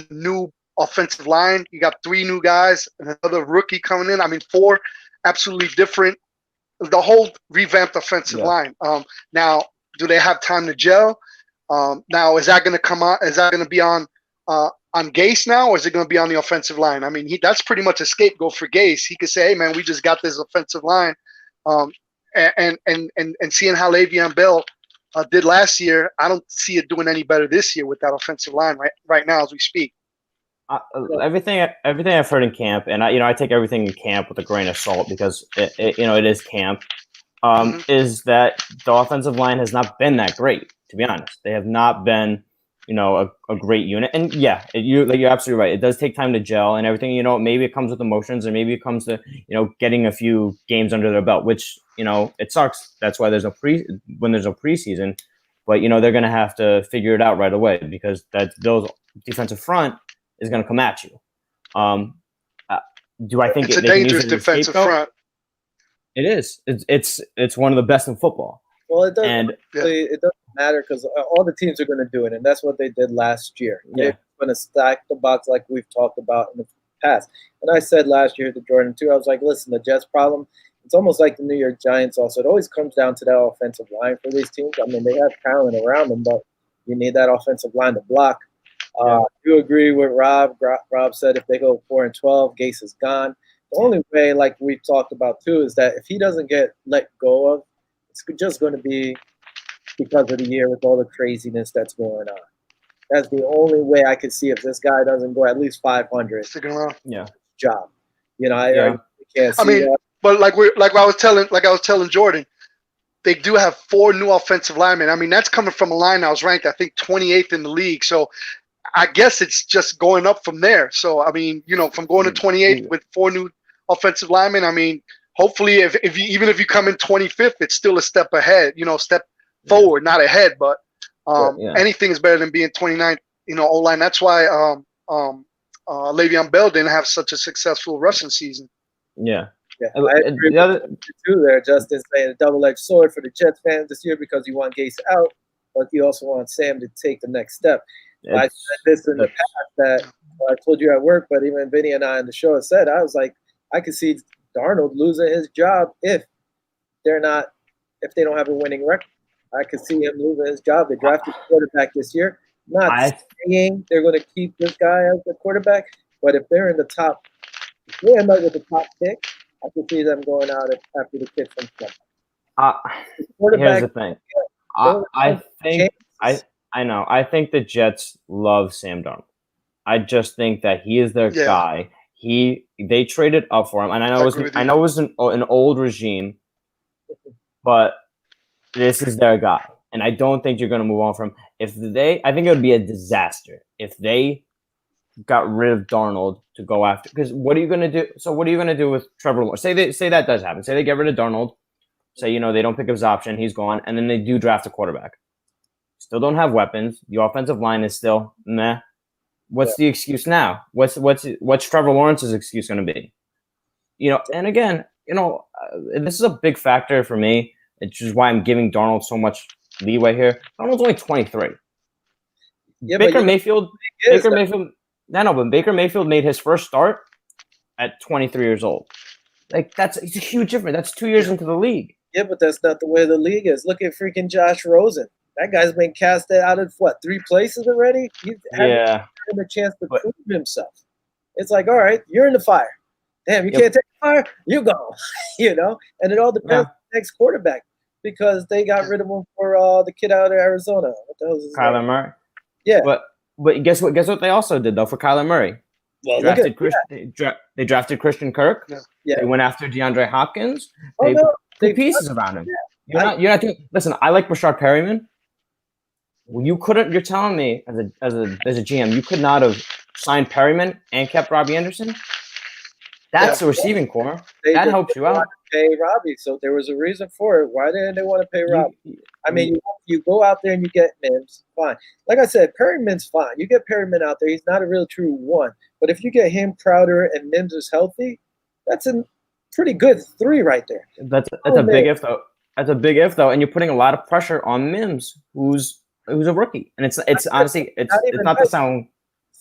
New offensive line. You got 3 new guys and another rookie coming in. 4 absolutely different. The whole revamped offensive line. Now, do they have time to gel? Now, is that going to come out? Is that going to be on on Gase now, or is it going to be on the offensive line? I mean, that's pretty much a scapegoat for Gase. He could say, "Hey, man, we just got this offensive line," and seeing how Le'Veon Bell did last year, I don't see it doing any better this year with that offensive line right now as we speak. Everything I've heard in camp, and I take everything in camp with a grain of salt because it is camp. Is that the offensive line has not been that great, to be honest. They have not been, a great unit. And yeah, you're absolutely right. It does take time to gel and everything. Maybe it comes with emotions, and maybe it comes to getting a few games under their belt, which it sucks. That's why there's no preseason. But they're going to have to figure it out right away because that Bills defensive front is going to come at you. Do I think it's a dangerous defensive front? It is. It's one of the best in football. Well, it doesn't. It doesn't matter because all the teams are going to do it, and that's what they did last year. Yeah. They're going to stack the box like we've talked about in the past. And I said last year to Jordan too. I was like, listen, the Jets' problem. It's almost like the New York Giants. Also, it always comes down to that offensive line for these teams. I mean, they have talent around them, but you need that offensive line to block. You agree with Rob? Rob said if they go 4-12, Gase is gone. The only way, like we talked about too, is that if he doesn't get let go of, it's just going to be because of the year with all the craziness that's going on. That's the only way I could see if this guy doesn't go at least 500. Yeah. Job. I can't see that. But like I was telling Jordan, they do have 4 new offensive linemen. I mean, that's coming from a line that was ranked, I think, 28th in the league. So I guess it's just going up from there. So, I mean, from going to 28 with 4 new offensive linemen, I mean, hopefully even if you come in 25th, it's still a step ahead, step forward, not ahead. But anything is better than being 29th, O-line. That's why Le'Veon Bell didn't have such a successful rushing season. Yeah. I agree with you too there, Justin, saying a double-edged sword for the Jets fans this year because you want Gase out, but you also want Sam to take the next step. I said this in the past that I told you at work, but even Vinny and I on the show said, I was like, I could see Darnold losing his job if they don't have a winning record. I could see him losing his job. They drafted a quarterback this year. Not saying they're going to keep this guy as the quarterback, but if they're in the top, if they end up with the top pick, I could see them going out after the kid from Trump. Here's the thing. I think the Jets love Sam Darnold. I just think that he is their guy. They traded up for him, and I know it was an old regime, but this is their guy, and I don't think you're going to move on from him. I think it would be a disaster if they got rid of Darnold to go after. Because what are you going to do? So what are you going to do with Trevor Lawrence? Say that does happen. Say they get rid of Darnold. Say they don't pick up his option, he's gone, and then they do draft a quarterback. Still don't have weapons. The offensive line is still meh. What's the excuse now? What's Trevor Lawrence's excuse going to be? And again, this is a big factor for me. It's just why I'm giving Darnold so much leeway here. Darnold's only 23. Yeah, Baker Mayfield. But Baker Mayfield made his first start at 23 years old. It's a huge difference. That's 2 years into the league. Yeah, but that's not the way the league is. Look at freaking Josh Rosen. That guy's been casted out of 3 places already? He's having a chance to prove himself. It's like, all right, you're in the fire. Damn, you can't take the fire? You go. And it all depends on the next quarterback because they got rid of him for the kid out of Arizona. What the hell is his name? Kyler Murray. Yeah. But guess what? Guess what they also did though for Kyler Murray. Well, they drafted Christian Kirk. Yeah. They went after DeAndre Hopkins. They put pieces around him. Yeah. You're not doing. Listen, I like Rashard Perryman. You couldn't. You're telling me as a GM, you could not have signed Perryman and kept Robbie Anderson. That's the receiving core. That helps you out. Pay Robbie, so there was a reason for it. Why didn't they want to pay Robbie? I mean, you go out there and you get Mims, fine. Like I said, Perryman's fine. You get Perryman out there. He's not a real true one. But if you get him, Crowder, and Mims is healthy, that's a pretty good 3 right there. That's a big if though. That's a big if though, and you're putting a lot of pressure on Mims, who's a rookie, and it's honestly it's not the sound.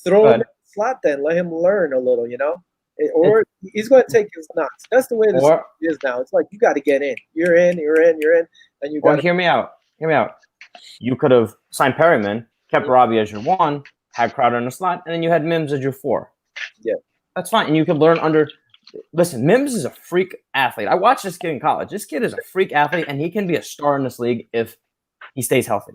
Throw him in the slot, then let him learn a little, or he's going to take his knocks. That's the way this is now. It's like you got to get in. You're in, and you got. Hear me out. You could have signed Perryman, kept Robbie as your 1, had Crowder in the slot, and then you had Mims as your 4. Yeah. That's fine. And you can learn under – listen, Mims is a freak athlete. I watched this kid in college. This kid is a freak athlete, and he can be a star in this league if he stays healthy.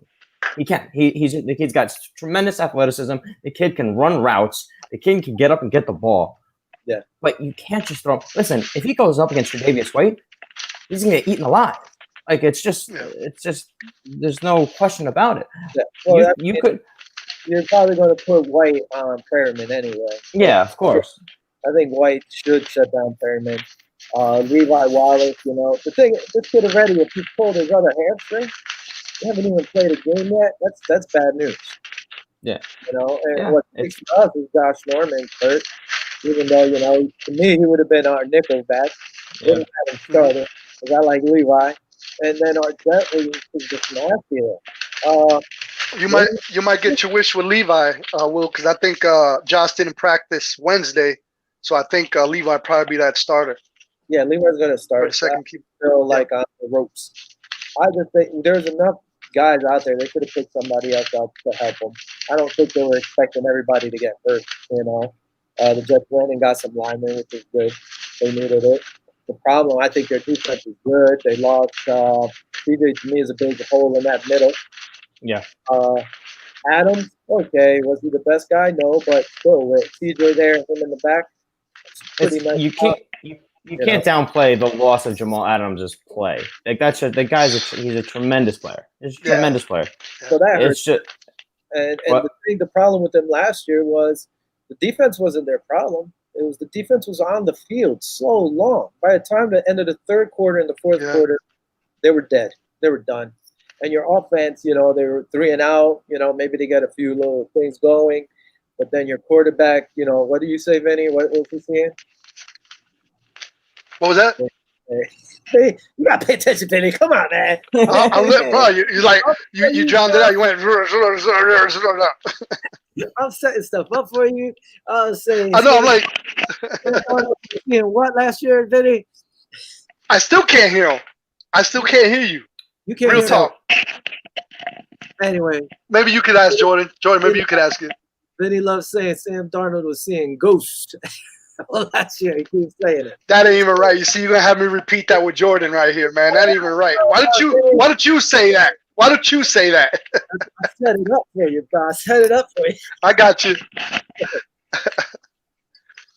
He can. The kid's got tremendous athleticism. The kid can run routes. The kid can get up and get the ball. Yeah. But you can't just throw – listen, if he goes up against Tre'Davious White, he's going to get eaten alive. Like, it's just there's no question about it. Yeah. Well, you could – you're probably going to put White on Perriman anyway. Yeah, of course. I think White should shut down Perriman. Levi Wallace, the thing, this kid already, if he pulled his other hamstring, he haven't even played a game yet. That's bad news. Yeah. What sticks to us is Josh Norman hurt. Even though, to me, he would have been our nickel back. Wouldn't have him started because I like Levi. And then our jet is just nasty. You might get your wish with Levi, Will, because I think Josh didn't practice Wednesday, so I think Levi probably be that starter. Yeah, Levi's going to start. Second keeper. Still like on the ropes. I just think there's enough guys out there. They could have picked somebody else out to help them. I don't think they were expecting everybody to get hurt. The Jets went and got some linemen, which is good. They needed it. The problem, I think their defense is good. They lost. CJ to me is a big hole in that middle. Yeah. Adams, okay, was he the best guy? No, but still with CJ there and him in the back, pretty nice. You can't downplay the loss of Jamal Adams' play. Like that's just he's a tremendous player. He's a tremendous player. So that hurts. It's just, and the problem with them last year was the defense wasn't their problem. It was the defense was on the field so long. By the time the end of the third quarter and the fourth quarter, they were dead. They were done. And your offense, they were 3 and out. Maybe they got a few little things going. But then your quarterback, what do you say, Vinny? What was he saying? What was that? Hey, you got to pay attention, Vinny. Come on, man. Bro, you like, you drowned it out. You went. I'm setting stuff up for you. I was saying. I know. I'm like. What last year, Vinny? I still can't hear him. I still can't hear you. You can't Real hear talk. Anyway. Maybe you could ask Jordan. Jordan, maybe you could ask it. Vinny loves saying Sam Darnold was seeing ghosts. Well, last year he keeps saying it. That ain't even right. You see, you're gonna have me repeat that with Jordan right here, man. That ain't even right. Why don't you say that? Why don't you say that? I set it up for you, bro. I set it up for you. I got you.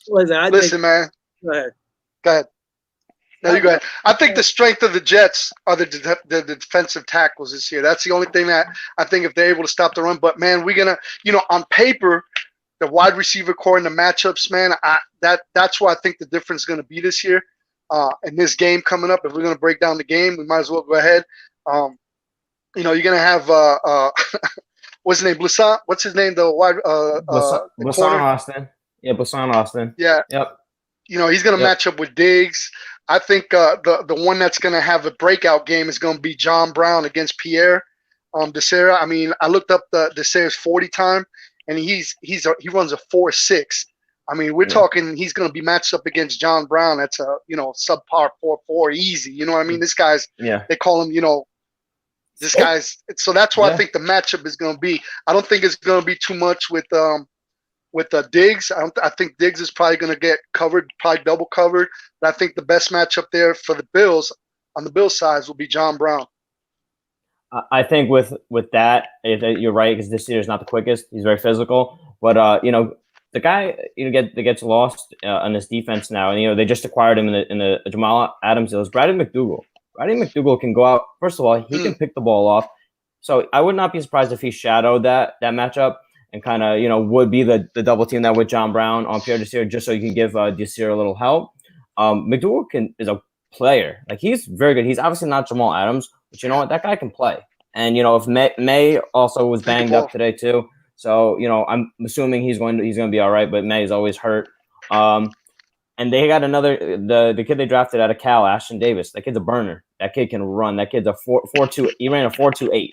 Listen, man. Go ahead. Go ahead. No, you go ahead. I think the strength of the Jets are the defensive tackles this year. That's the only thing that I think if they're able to stop the run. But, man, we're going to, on paper, the wide receiver core and the matchups, man, that's where I think the difference is going to be this year. In this game coming up, if we're going to break down the game, we might as well go ahead. You're going to have what's his name? Blisson? What's his name? The wide Blisson Austin. Yeah, Blisson Austin. Yeah. Yep. He's going to match up with Diggs. I think the one that's going to have a breakout game is going to be John Brown against Pierre Desera. I mean, I looked up the Desera's 40 time, and he runs a 4.6. I mean, we're talking he's going to be matched up against John Brown. That's a subpar 4.4 easy. You know what I mean? This guy's they call him this guy's. So that's why I think the matchup is going to be. I don't think it's going to be too much with Diggs. I think Diggs is probably going to get covered, probably double covered. But I think the best matchup there for the Bills on the Bills side will be John Brown. I think with that, you're right, because this year is not the quickest. He's very physical, but the guy that gets lost on this defense now, and they just acquired him in the Jamal Adams deal is Brady McDougal. Brady McDougal can go out. First of all, he can pick the ball off, so I would not be surprised if he shadowed that matchup and kind of would be the double team that with John Brown on Pierre Desir, just so you can give Desir a little help. McDougal is a player. Like, he's very good. He's obviously not Jamal Adams, but you know what? That guy can play. And if May also was banged up today too, so I'm assuming he's going to be all right. But May is always hurt. And they got another the kid they drafted out of Cal, Ashton Davis. That kid's a burner. That kid can run. That kid's a 4.2. He ran a 4.28.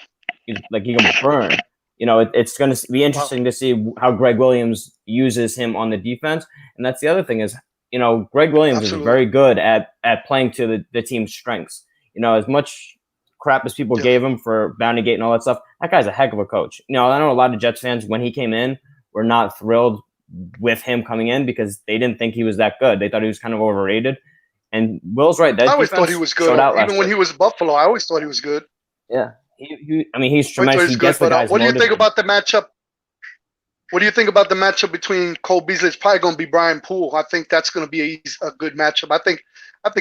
He can burn. It's going to be interesting to see how Greg Williams uses him on the defense. And that's the other thing is, Greg Williams is very good at playing to the team's strengths. As much crap as people gave him for Bounty Gate and all that stuff, that guy's a heck of a coach. I know a lot of Jets fans, when he came in, were not thrilled with him coming in because they didn't think he was that good. They thought he was kind of overrated. And Will's right. That I always thought he was good. Even when he was Buffalo, I always thought he was good. Yeah. I mean, he's tremendous. He gets the guys what do you motivated. think about the matchup? What do you think about the matchup between Cole Beasley? It's probably going to be Brian Poole. I think that's going to be a good matchup. I think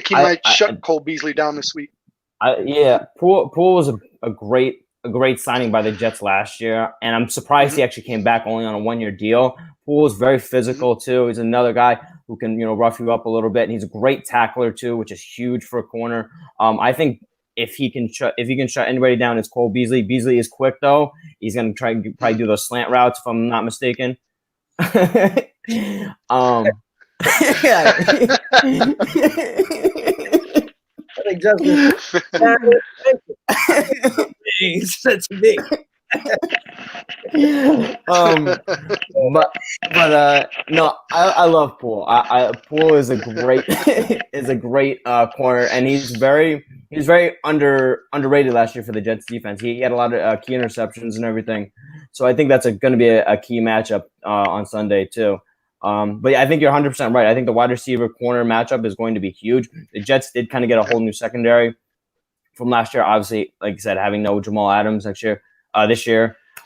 he might shut Cole Beasley down this week. Poole was a great signing by the Jets last year, and I'm surprised he actually came back only on a 1-year deal. Poole is very physical too. He's another guy who can rough you up a little bit, and he's a great tackler too, which is huge for a corner. I think if he can shut anybody down, it's Cole Beasley. Beasley is quick though. He's going to probably do those slant routes if I'm not mistaken. I think Justin said to me. No, I love Poole. Poole is a great corner, and he's very underrated last year for the Jets defense. He had a lot of key interceptions and everything, so I think that's going to be a key matchup on Sunday too. But yeah, I think you're 100% right. I think the wide receiver corner matchup is going to be huge. The Jets did kind of get a whole new secondary from last year. Obviously, like I said, having no Jamal Adams this year.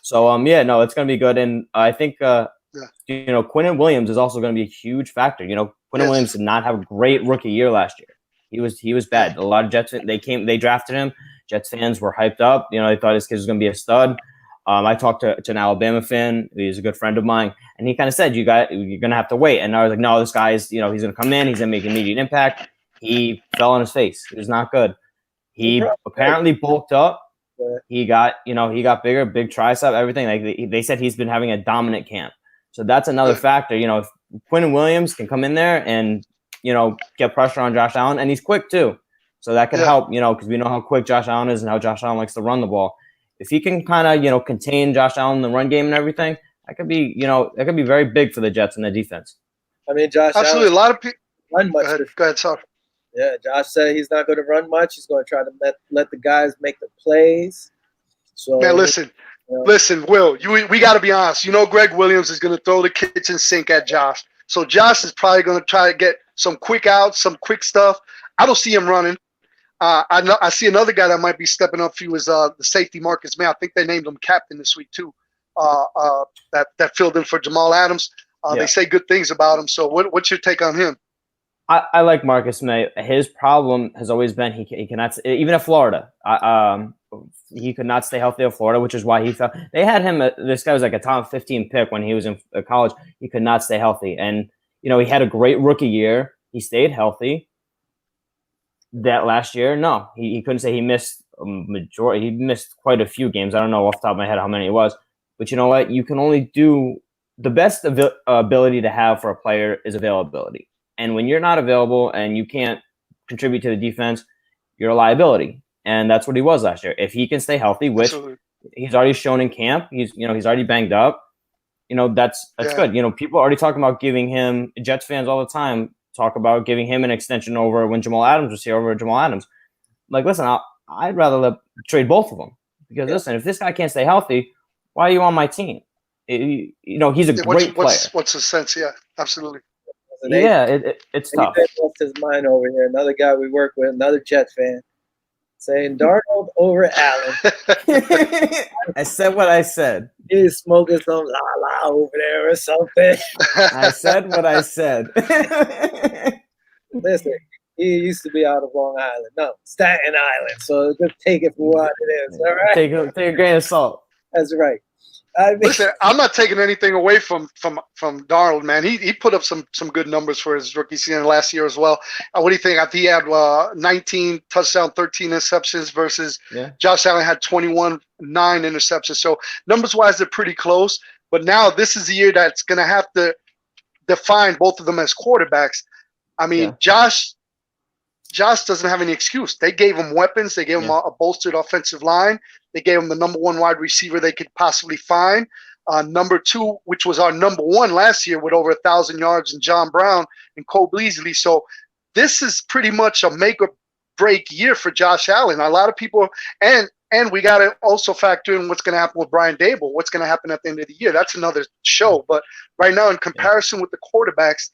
So it's going to be good. And I think Quinnen Williams is also going to be a huge factor. Quinnen Williams did not have a great rookie year last year. He was bad. A lot of Jets they drafted him. Jets fans were hyped up. They thought this kid was going to be a stud. I talked to an Alabama fan. He's a good friend of mine, and he kind of said, you're going to have to wait. And I was like, no, this guy's, he's going to come in. He's going to make immediate impact. He fell on his face. It was not good. He apparently bulked up. He got bigger, big tricep, everything. Like they said, he's been having a dominant camp. So that's another factor. If Quinnen Williams can come in there and, get pressure on Josh Allen, and he's quick too. So that could help, because we know how quick Josh Allen is and how Josh Allen likes to run the ball. If he can kind of, contain Josh Allen in the run game and everything, that could be very big for the Jets and the defense. I mean, Josh absolutely. Allen, a lot of people run much. Go ahead, sorry. Yeah, Josh said he's not going to run much. He's going to try to let the guys make the plays. So, man, listen, Will, we got to be honest. Greg Williams is going to throw the kitchen sink at Josh. So Josh is probably going to try to get some quick outs, some quick stuff. I don't see him running. I see another guy that might be stepping up for you is the safety Marcus May. I think they named him captain this week too. That filled in for Jamal Adams. They say good things about him. So what's your take on him? I like Marcus May. His problem has always been he cannot, even at Florida. He could not stay healthy at Florida, which is why he fell. They had him. This guy was like a top 15 pick when he was in college. He could not stay healthy, and he had a great rookie year. He stayed healthy. That last year, no, he couldn't say he missed a majority. He missed quite a few games. I don't know off the top of my head how many it was, but you know what? You can only do the best ability to have for a player is availability. And when you're not available and you can't contribute to the defense, you're a liability. And that's what he was last year. If he can stay healthy, which he's already shown in camp, he's already banged up. That's good. People are already talking about giving him, Jets fans all the time talk about giving him an extension over when Jamal Adams was here over Jamal Adams. Like, listen, I'd rather trade both of them because listen, if this guy can't stay healthy, why are you on my team? He's a great player. What's the sense? Yeah, absolutely. Yeah, it's tough. He lost his mind over here. Another guy we work with, another Jet fan, saying Darnold over Allen. I said what I said. He's smoking some la over there or something. I said what I said. Listen, he used to be out of Long Island. No, Staten Island. So just take it for what it is. All right. Take a grain of salt. That's right. Listen, I'm not taking anything away from Darnold, man. He put up some good numbers for his rookie season last year as well. What do you think? I think he had 19 touchdowns, 13 interceptions versus Josh Allen had 21, 9 interceptions. So numbers-wise, they're pretty close. But now this is the year that's going to have to define both of them as quarterbacks. I mean, Josh doesn't have any excuse. They gave him weapons. They gave him a bolstered offensive line. They gave him the number one wide receiver they could possibly find. Number 2, which was our number 1 last year with over 1,000 yards, and John Brown and Cole Beasley. So this is pretty much a make or break year for Josh Allen. A lot of people, and And we got to also factor in what's going to happen with Brian Dable, what's going to happen at the end of the year. That's another show. But right now, in comparison with the quarterbacks,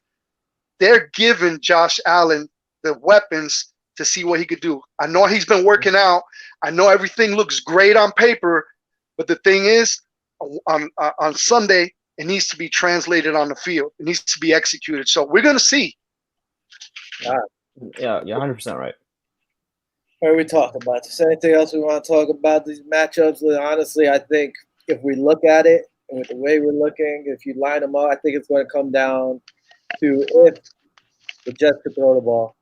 they're giving Josh Allen the weapons to see what he could do. I know he's been working out. I know everything looks great on paper. But the thing is, on Sunday, it needs to be translated on the field. It needs to be executed. So we're going to see. Yeah, 100% right. What are we talking about? Is there anything else we want to talk about these matchups? Honestly, I think if we look at it and with the way we're looking, if you line them up, I think it's going to come down to if the Jets could throw the ball,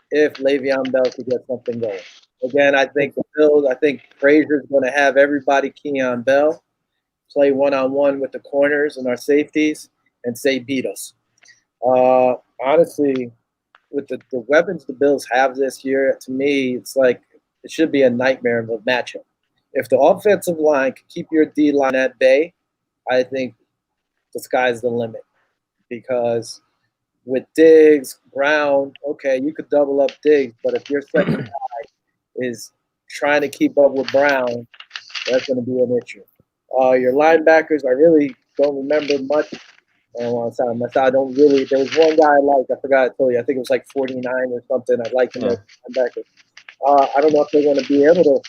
if Le'Veon Bell could get something going. Again, I think the Bills, I think Frazier's going to have everybody key on Bell, play one-on-one with the corners and our safeties, and say beat us. Honestly, with the weapons the Bills have this year, to me, it's like it should be a nightmare of a matchup. If the offensive line can keep your D-line at bay, I think the sky's the limit. Because with Diggs, Brown, okay, you could double up Diggs, but if your second guy is trying to keep up with Brown, that's going to be an issue. Your linebackers, I really don't remember much. I don't want to sound messed up. I don't really. There was one guy I liked. I forgot to tell you. I think it was like 49 or something. I liked him as linebacker. I don't know if they're going to be able to.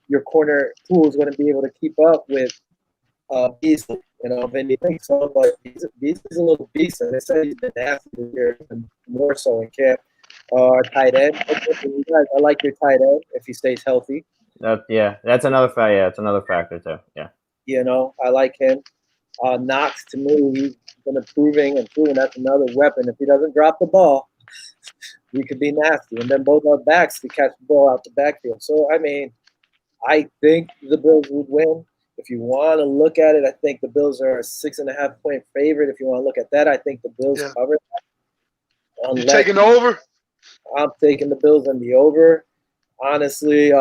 Your corner pool is going to be able to keep up with Beasley. You know, and you think so, but Beasley's a little beast, and they said he's been nasty this year, and more so in camp. Tight end. You guys, I like your tight end if he stays healthy. That's another factor. Yeah, it's another factor too. Yeah. You know, I like him. Knox, to me, he's been improving. That's another weapon. If he doesn't drop the ball, we could be nasty. And then both our backs could catch the ball out the backfield. So, I mean, I think the Bills would win. If you want to look at it, I think the Bills are a 6.5-point favorite. If you want to look at that, I think the Bills cover that. You taking the over? I'm taking the Bills on the over. Honestly,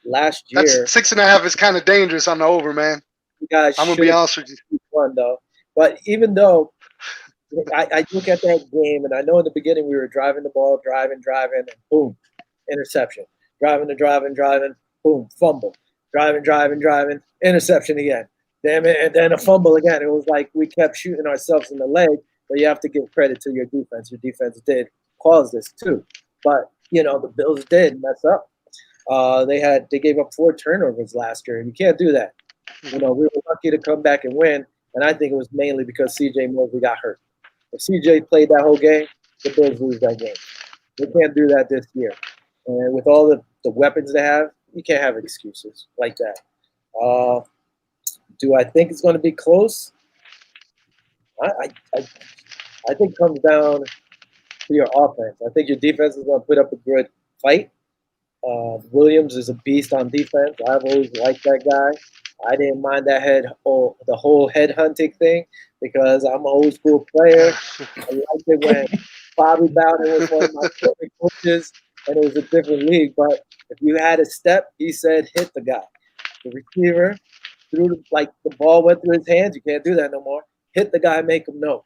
last year. That's 6.5 is kind of dangerous on the over, man. I'm going to be honest with you. Fun, though. But even though I look at that game, and I know in the beginning we were driving the ball, driving, and boom, interception. Driving, boom, fumble. Driving, interception again. Damn it, and then a fumble again. It was like we kept shooting ourselves in the leg, but you have to give credit to your defense. Your defense did cause this too. But, you know, the Bills did mess up. They gave up 4 turnovers last year, and you can't do that. You know, we were lucky to come back and win, and I think it was mainly because C.J. Mosley got hurt. If C.J. played that whole game, the Bills lose that game. They can't do that this year. And with all the weapons they have, you can't have excuses like that. Do I think it's going to be close? I think it comes down to your offense. I think your defense is going to put up a good fight. Williams is a beast on defense. I've always liked that guy. I didn't mind the whole head hunting thing because I'm an old school player. I liked it when Bobby Bowden was one of my favorite coaches, and it was a different league. But if you had a step, he said hit the guy. The receiver threw the ball went through his hands. You can't do that no more. Hit the guy, make him know.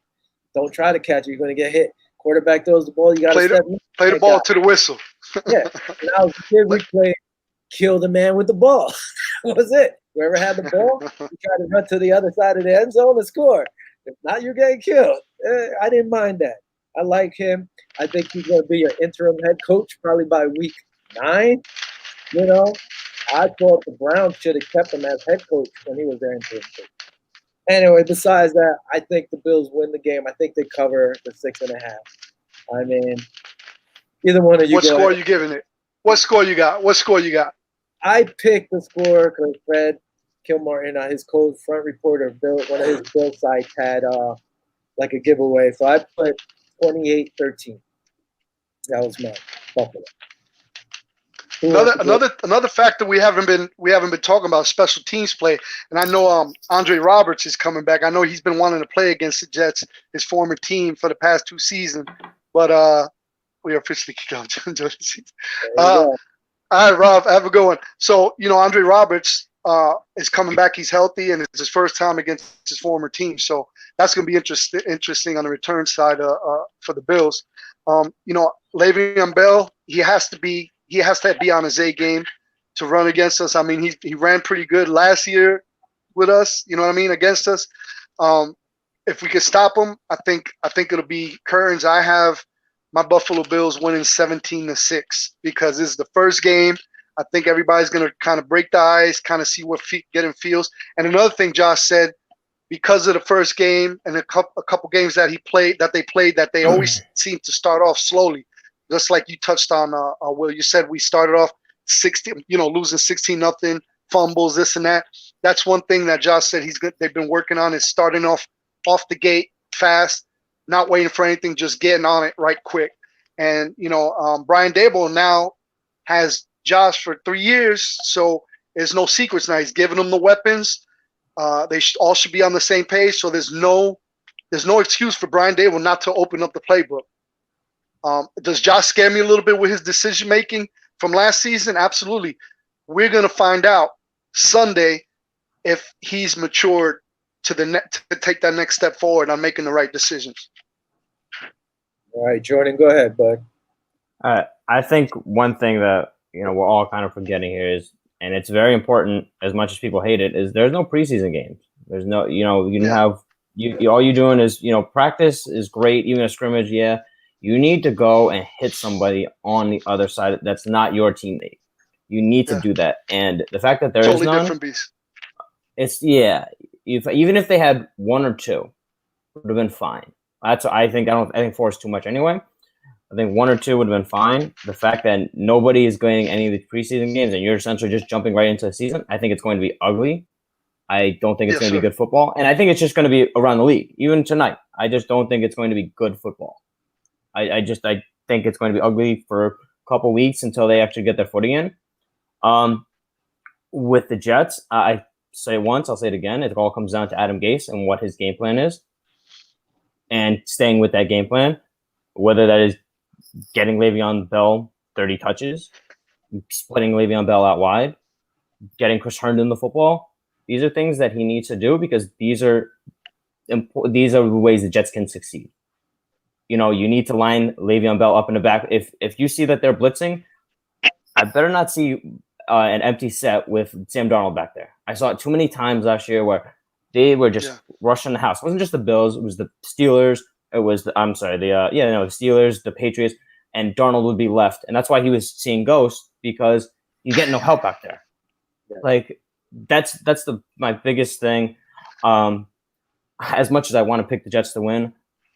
Don't try to catch it. You're going to get hit. Quarterback throws the ball. You got to step in. Play the ball to the whistle. Yeah. When I was a kid, we played kill the man with the ball. That was it. Whoever had the ball, you try to run to the other side of the end zone and score. If not, you're getting killed. I didn't mind that. I like him. I think he's going to be an interim head coach probably by week 9. You know, I thought the Browns should have kept him as head coach when he was their interim coach. Anyway, besides that, I think the Bills win the game. I think they cover the 6.5. I mean, either one of you. What score are you giving it? What score you got? I picked the score because Fred Kilmartin, his front reporter, one of his Bill sites had like a giveaway. So I put 28-13. That was my Buffalo. Another factor we haven't been talking about special teams play, and I know Andre Roberts is coming back. I know he's been wanting to play against the Jets, his former team, for the past 2 seasons. But we are officially kicked out during the season. All right, Rob, have a good one. So Andre Roberts is coming back. He's healthy, and it's his first time against his former team. So that's going to be interesting on the return side for the Bills. Le'Veon Bell, he has to be on his A game to run against us. I mean, he ran pretty good last year with us. You know what I mean, against us. If we could stop him, I think it'll be Kearns. I have my Buffalo Bills winning 17-6 because this is the first game. I think everybody's gonna kind of break the ice, kind of see what getting feels. And another thing Josh said, because of the first game and a couple games that they played, that they always seem to start off slowly. Just like you touched on, Will, you said we started off 16, losing 16-0, fumbles, this and that. That's one thing that Josh said they've been working on, is starting off the gate fast, not waiting for anything, just getting on it right quick. And Brian Daboll now has Josh for 3 years, so there's no secrets now. He's giving them the weapons. They all should be on the same page, so there's no excuse for Brian Daboll not to open up the playbook. Does Josh scare me a little bit with his decision making from last season? Absolutely. We're gonna find out Sunday if he's matured to take that next step forward on making the right decisions. All right, Jordan, go ahead, bud. I think one thing that we're all kind of forgetting here is, and it's very important as much as people hate it, is there's no preseason games. There's no, you can have all you're doing is practice is great, even a scrimmage. Yeah, you need to go and hit somebody on the other side that's not your teammate. You need to do that, and the fact that there is none, different beast. It's even if they had one or two, it would have been fine. That's what I think. I think four is too much anyway. I think one or two would have been fine. The fact that nobody is going any of the preseason games and you're essentially just jumping right into the season, I think it's going to be ugly. I don't think it's going to be good football. And I think it's just going to be around the league. Even tonight, I just don't think it's going to be good football. I think it's going to be ugly for a couple weeks until they actually get their footing in. With the Jets, I say it once, I'll say it again. It all comes down to Adam Gase and what his game plan is. And staying with that game plan, whether that is getting Le'Veon Bell 30 touches, splitting Le'Veon Bell out wide, getting Chris Herndon the football. These are things that he needs to do because these are the ways the Jets can succeed. You need to line Le'Veon Bell up in the back. If you see that they're blitzing, I better not see an empty set with Sam Darnold back there. I saw it too many times last year where they were just rushing the house. It wasn't just the Bills. It was the Steelers. It was the Steelers, the Patriots, and Darnold would be left. And that's why he was seeing ghosts, because you get no help out there. Yeah. Like that's my biggest thing. As much as I want to pick the Jets to win,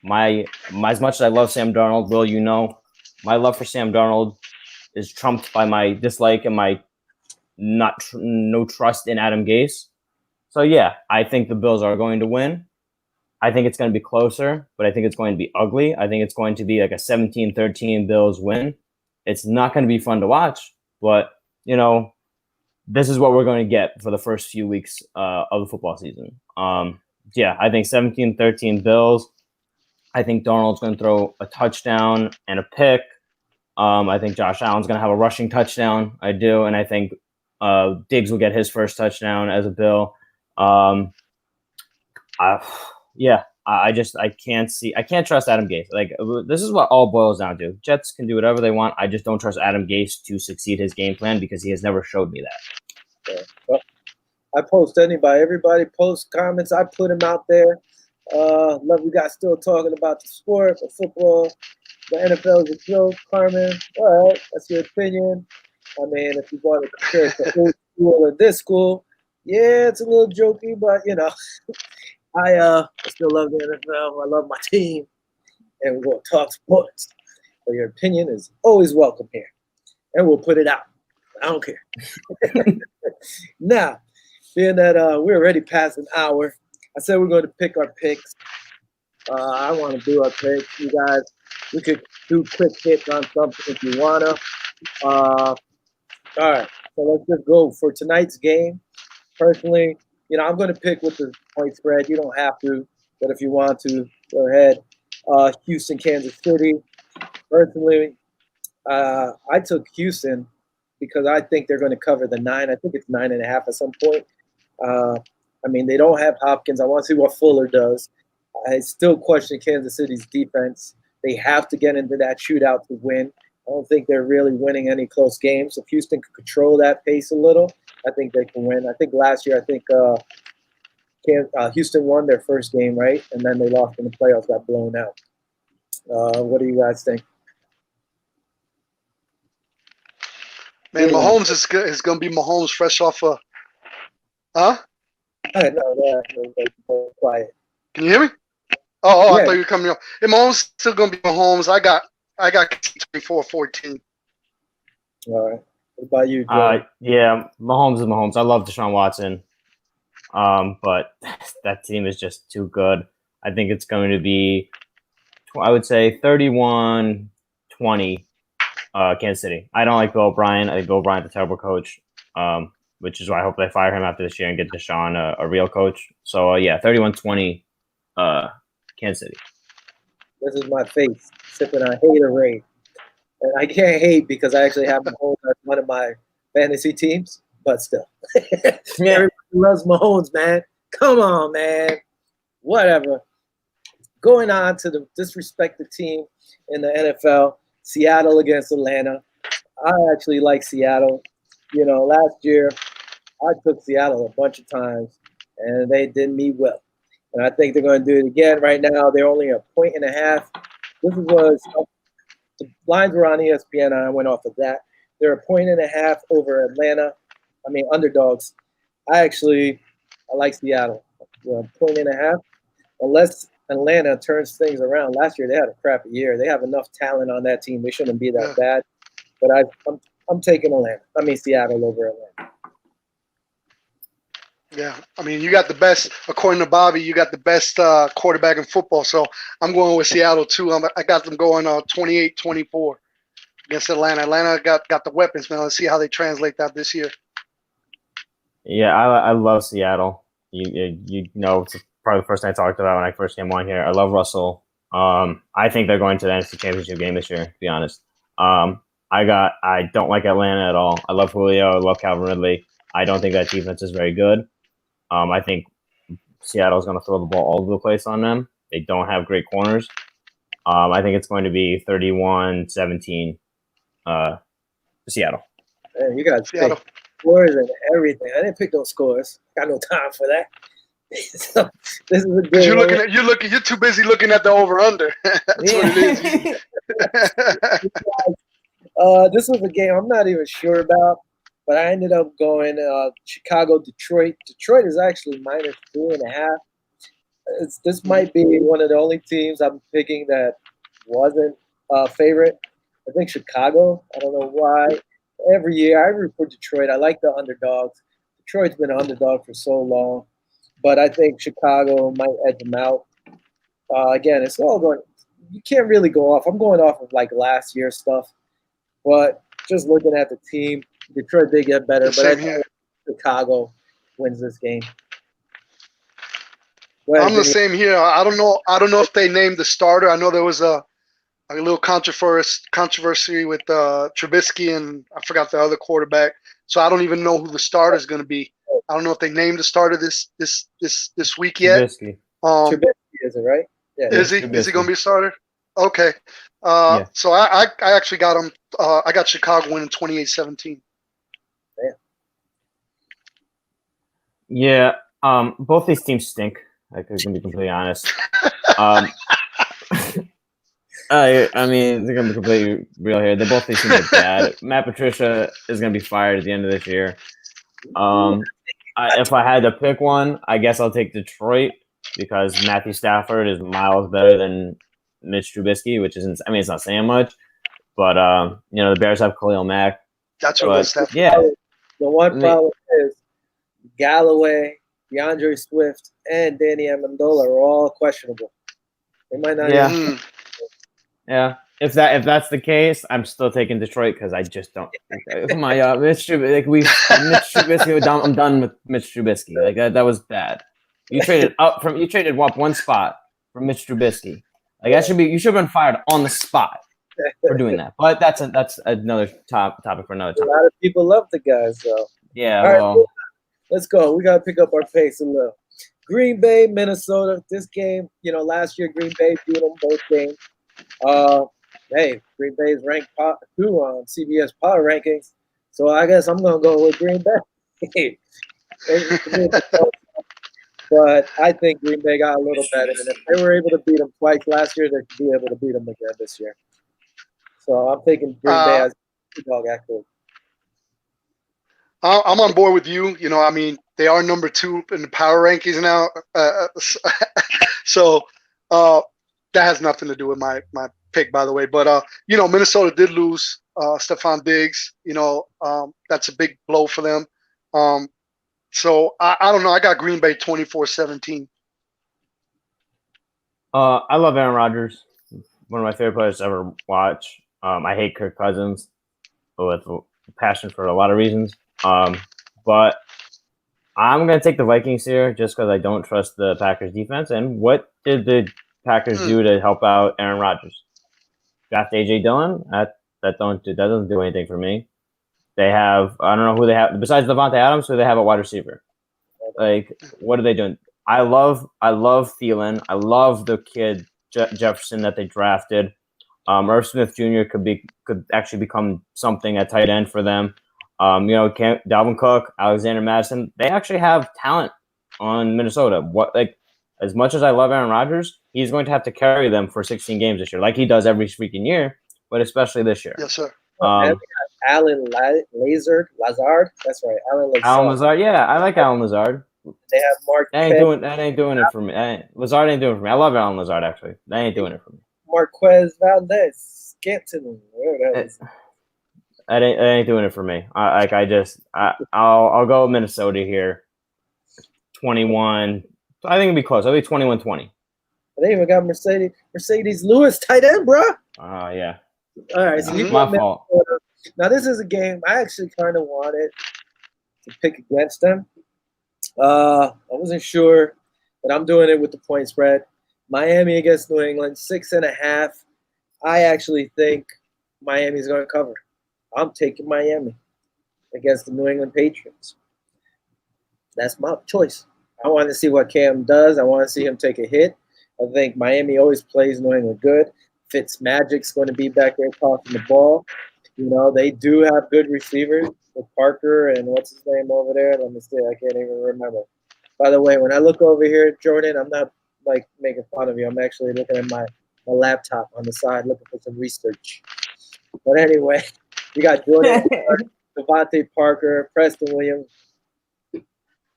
as much as I love Sam Darnold, Will, my love for Sam Darnold is trumped by my dislike and my no trust in Adam Gase. So yeah, I think the Bills are going to win. I think it's going to be closer, but I think it's going to be ugly. I think it's going to be like a 17-13 Bills win. It's not going to be fun to watch, but this is what we're going to get for the first few weeks of the football season. I think 17-13 Bills. I think Darnold's going to throw a touchdown and a pick. I think Josh Allen's going to have a rushing touchdown. I do, and I think Diggs will get his first touchdown as a Bill. I can't trust Adam Gase. Like, this is what all boils down to. Jets can do whatever they want. I just don't trust Adam Gase to succeed his game plan because he has never showed me that. Yeah. Well, I post everybody posts comments. I put them out there. Love you guys still talking about the sport, the football, the NFL is a joke, Carmen. All right, that's your opinion. I mean, if you want to compare it to old school and this school, yeah, it's a little jokey, but I still love the NFL. I love my team, and we're going to talk sports. But your opinion is always welcome here, and we'll put it out. I don't care. Now, being that we're already past an hour, I said we're going to pick our picks. I want to do our picks. You guys, we could do quick hits on something if you want to. All right, so let's just go for tonight's game. Personally, I'm going to pick with the point spread. You don't have to, but if you want to, go ahead. Houston, Kansas City. Personally, I took Houston because I think they're going to cover the 9. I think it's 9.5 at some point. I mean, they don't have Hopkins. I want to see what Fuller does. I still question Kansas City's defense. They have to get into that shootout to win. don't think they're really winning any close games. If Houston could control that pace a little, I think they can win. I think last year, Houston won their first game, right? And then they lost in the playoffs, got blown out. What do you guys think? Man, Mahomes is good. It's gonna be Mahomes fresh off of. Huh? No, quiet. Can you hear me? Oh, Yeah. I thought you were coming up. Yeah, Mahomes still gonna be Mahomes. I got 24-14. All right. What about you, Joe? Yeah, Mahomes is Mahomes. I love Deshaun Watson, but that team is just too good. I think it's going to be, I would say, 31-20, Kansas City. I don't like Bill O'Brien. I think Bill O'Brien's a terrible coach, which is why I hope they fire him after this year and get Deshaun a real coach. So, 31-20, Kansas City. This is my face sipping on haterade. And I can't hate because I actually have Mahomes as one of my fantasy teams, but still. Everybody loves Mahomes, man. Come on, man. Whatever. Going on to the disrespected team in the NFL, Seattle against Atlanta. I actually like Seattle. Last year I took Seattle a bunch of times, and they did me well. And I think they're going to do it again. Right now, they're only 1.5 points. The lines were on ESPN, and I went off of that. They're 1.5 points over Atlanta. Underdogs. I like Seattle. 1.5 points. Unless Atlanta turns things around. Last year, they had a crappy year. They have enough talent on that team. They shouldn't be that bad. But I'm taking Seattle over Atlanta. Yeah, you got the best, according to Bobby, you got the best quarterback in football. So I'm going with Seattle too. I got them going 28-24 against Atlanta. Atlanta got the weapons, man. Let's see how they translate that this year. Yeah, I love Seattle. You know, it's probably the first thing I talked about when I first came on here. I love Russell. I think they're going to the NFC Championship game this year, to be honest. I don't like Atlanta at all. I love Julio. I love Calvin Ridley. I don't think that defense is very good. I think Seattle's going to throw the ball all over the place on them. They don't have great corners. I think it's going to be 31-17 Seattle. Man, you got Seattle scores and everything. I didn't pick those scores. Got no time for that. So, this is a good you're too busy looking at the over-under. That's what it is. This was a game I'm not even sure about. But I ended up going Chicago, Detroit. Detroit is actually -3.5. This might be one of the only teams I'm picking that wasn't a favorite. I think Chicago. I don't know why. Every year I root for Detroit. I like the underdogs. Detroit's been an underdog for so long. But I think Chicago might edge them out. Again, it's all going – you can't really go off. I'm going off of, last year's stuff. But just looking at the team, Detroit did get better, but I think Chicago wins this game. I'm the same here. I don't know if they named the starter. I know there was a little controversy with Trubisky and I forgot the other quarterback. So I don't even know who the starter is going to be. I don't know if they named the starter this week yet. Trubisky. Trubisky is it right? Yeah. Is he going to be a starter? Okay. So I actually got him. I got Chicago winning 28-17. Yeah, both these teams stink. I can be completely honest. They're gonna be completely real here. Both these teams are bad. Matt Patricia is gonna be fired at the end of this year. If I had to pick one, I guess I'll take Detroit because Matthew Stafford is miles better than Mitch Trubisky, which isn't. It's not saying much, but the Bears have Khalil Mack. That's what Stafford. Yeah. The one problem is Galloway, DeAndre Swift, and Danny Amendola are all questionable. They might not. Yeah. Yeah. If that's the case, I'm still taking Detroit because I just don't. Mitch Trubisky. I'm done with Mitch Trubisky. That was bad. You traded one spot for Mitch Trubisky. You should have been fired on the spot for doing that. But that's another topic for another time. A lot of people love the guy, so yeah. All right, let's go. We gotta pick up our pace a little. Green Bay, Minnesota. This game, last year Green Bay beat them both games. hey, Green Bay is ranked 2 on CBS Power Rankings, so I guess I'm gonna go with Green Bay. But I think Green Bay got a little better, and if they were able to beat them twice last year, they should be able to beat them again this year. So I'm taking Green Bay as a dog, actually. I'm on board with you. You know, I mean, they are number 2 in the power rankings now. So that has nothing to do with my pick, by the way. But, you know, Minnesota did lose Stephon Diggs. You know, that's a big blow for them. So I don't know. I got Green Bay 24-17. I love Aaron Rodgers. One of my favorite players to ever watch. I hate Kirk Cousins with passion for a lot of reasons. But I'm going to take the Vikings here just because I don't trust the Packers defense. And what did the Packers do to help out Aaron Rodgers? Draft A.J. Dillon? That doesn't do anything for me. They have, I don't know who they have, besides Devontae Adams, who they have a wide receiver. Like, what are they doing? I love Thielen. I love the kid Jefferson that they drafted. Irv Smith Jr. could actually become something at tight end for them. You know, Dalvin Cook, Alexander Madison, they actually have talent on Minnesota. As much as I love Aaron Rodgers, he's going to have to carry them for 16 games this year, like he does every freaking year, but especially this year. Yes, sir. Alan Lazard. That's right, Alan Lazard. Alan Lazard, yeah, I like Alan Lazard. They have Mark. That ain't doing it for me. Lazard ain't doing it for me. I love Alan Lazard, actually. That ain't doing it for me. Marquez Valdez, Scanton, whatever that is. That ain't doing it for me. I'll go with Minnesota here. 21. I think it'll be close. I'll be 21-20. They even got Mercedes Lewis tight end, bro. Oh yeah. All right, so my fault. Now this is a game I actually kind of wanted to pick against them. I wasn't sure, but I'm doing it with the point spread. Miami against New England, 6.5. I actually think Miami's going to cover. I'm taking Miami against the New England Patriots. That's my choice. I want to see what Cam does. I want to see him take a hit. I think Miami always plays New England good. Fitzmagic's going to be back there tossing the ball. You know, they do have good receivers with Parker and what's his name over there. Let me see. I can't even remember. By the way, when I look over here, Jordan, I'm not like making fun of you. I'm actually looking at my laptop on the side looking for some research. But anyway, you got Jordan, Devontae Parker, Preston Williams,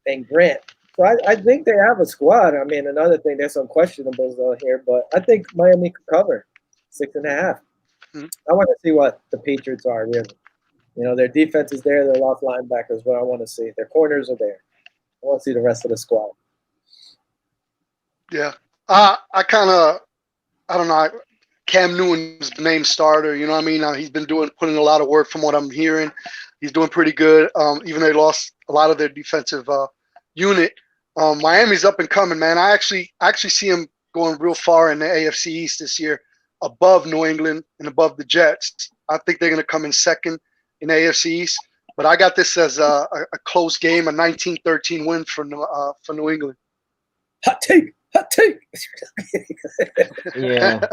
and Grant. So I think they have a squad. I mean, another thing, there's some questionables out here, but I think Miami could cover 6.5. Mm-hmm. I want to see what the Patriots are, really. You know, their defense is there. Their lost linebackers, what I want to see. Their corners are there. I want to see the rest of the squad. Yeah. I don't know. Cam Newton's named starter. You know what I mean? Now he's been putting a lot of work from what I'm hearing. He's doing pretty good. Even though they lost a lot of their defensive unit. Miami's up and coming, man. I actually see him going real far in the AFC East this year, above New England and above the Jets. I think they're going to come in second in the AFC East. But I got this as a close game, a 19-13 win for New England. Hot take. Yeah.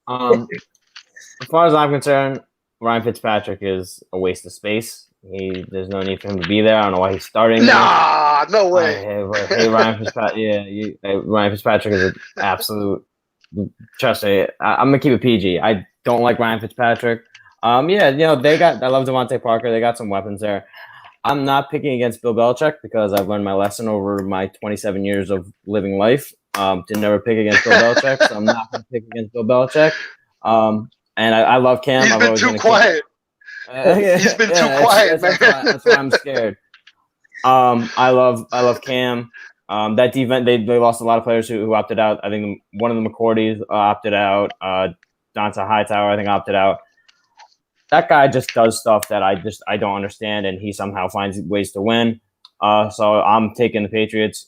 As far as I'm concerned, Ryan Fitzpatrick is a waste of space. There's no need for him to be there. I don't know why he's starting. Nah, no way. Hey, Ryan Fitzpatrick. Yeah, Ryan Fitzpatrick is an absolute. Trust me, I'm gonna keep it PG. I don't like Ryan Fitzpatrick. Yeah, you know I love Devontae Parker. They got some weapons there. I'm not picking against Bill Belichick because I've learned my lesson over my 27 years of living life. To never pick against Bill Belichick. So I'm not gonna pick against Bill Belichick. And I love Cam. He's been too quiet. He's been too quiet, man. That's why I'm scared. I love Cam. That defense, they lost a lot of players who opted out. I think one of the McCourties opted out. Donta Hightower, I think, opted out. That guy just does stuff that I don't understand, and he somehow finds ways to win. So I'm taking the Patriots,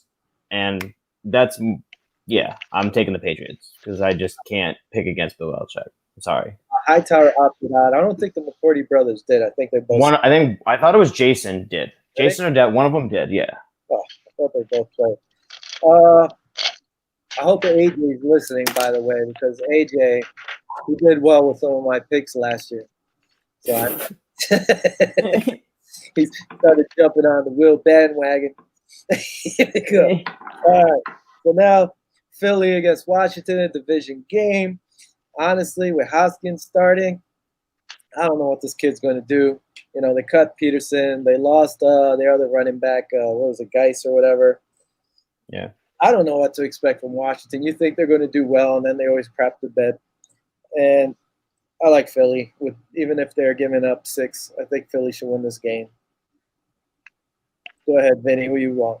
and I'm taking the Patriots because I just can't pick against Bill Belichick. I'm sorry. Hightower opted out. I don't think the McCourty brothers did. I think they both. I thought it was Jason did. Really? Jason or Dad, one of them did. Yeah. Oh, I thought they both played. I hope that AJ is listening, by the way, because AJ he did well with some of my picks last year. So he started jumping on the Will bandwagon. Here we go. All right. So now Philly against Washington, a division game. Honestly, with Hoskins starting, I don't know what this kid's going to do. You know, they cut Peterson. They lost their other running back, what was it, Geis or whatever. Yeah. I don't know what to expect from Washington. You think they're going to do well, and then they always crap the bed. And I like Philly, even if they're giving up 6. I think Philly should win this game. Go ahead, Vinny. Who you want?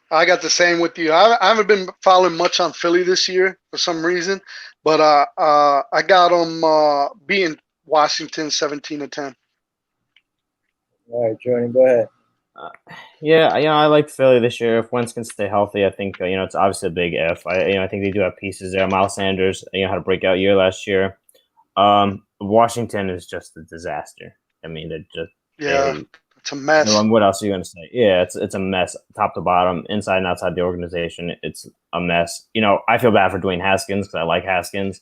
I got the same with you. I haven't been following much on Philly this year for some reason, but I got them beating Washington 17-10. All right, Jordan, go ahead. Yeah, I like Philly this year. If Wentz can stay healthy, I think it's obviously a big if. I think they do have pieces there. Miles Sanders, had a breakout year last year. Washington is just a disaster. I mean, it's a mess. What else are you going to say? Yeah, it's a mess, top to bottom, inside and outside the organization. It's a mess. I feel bad for Dwayne Haskins because I like Haskins.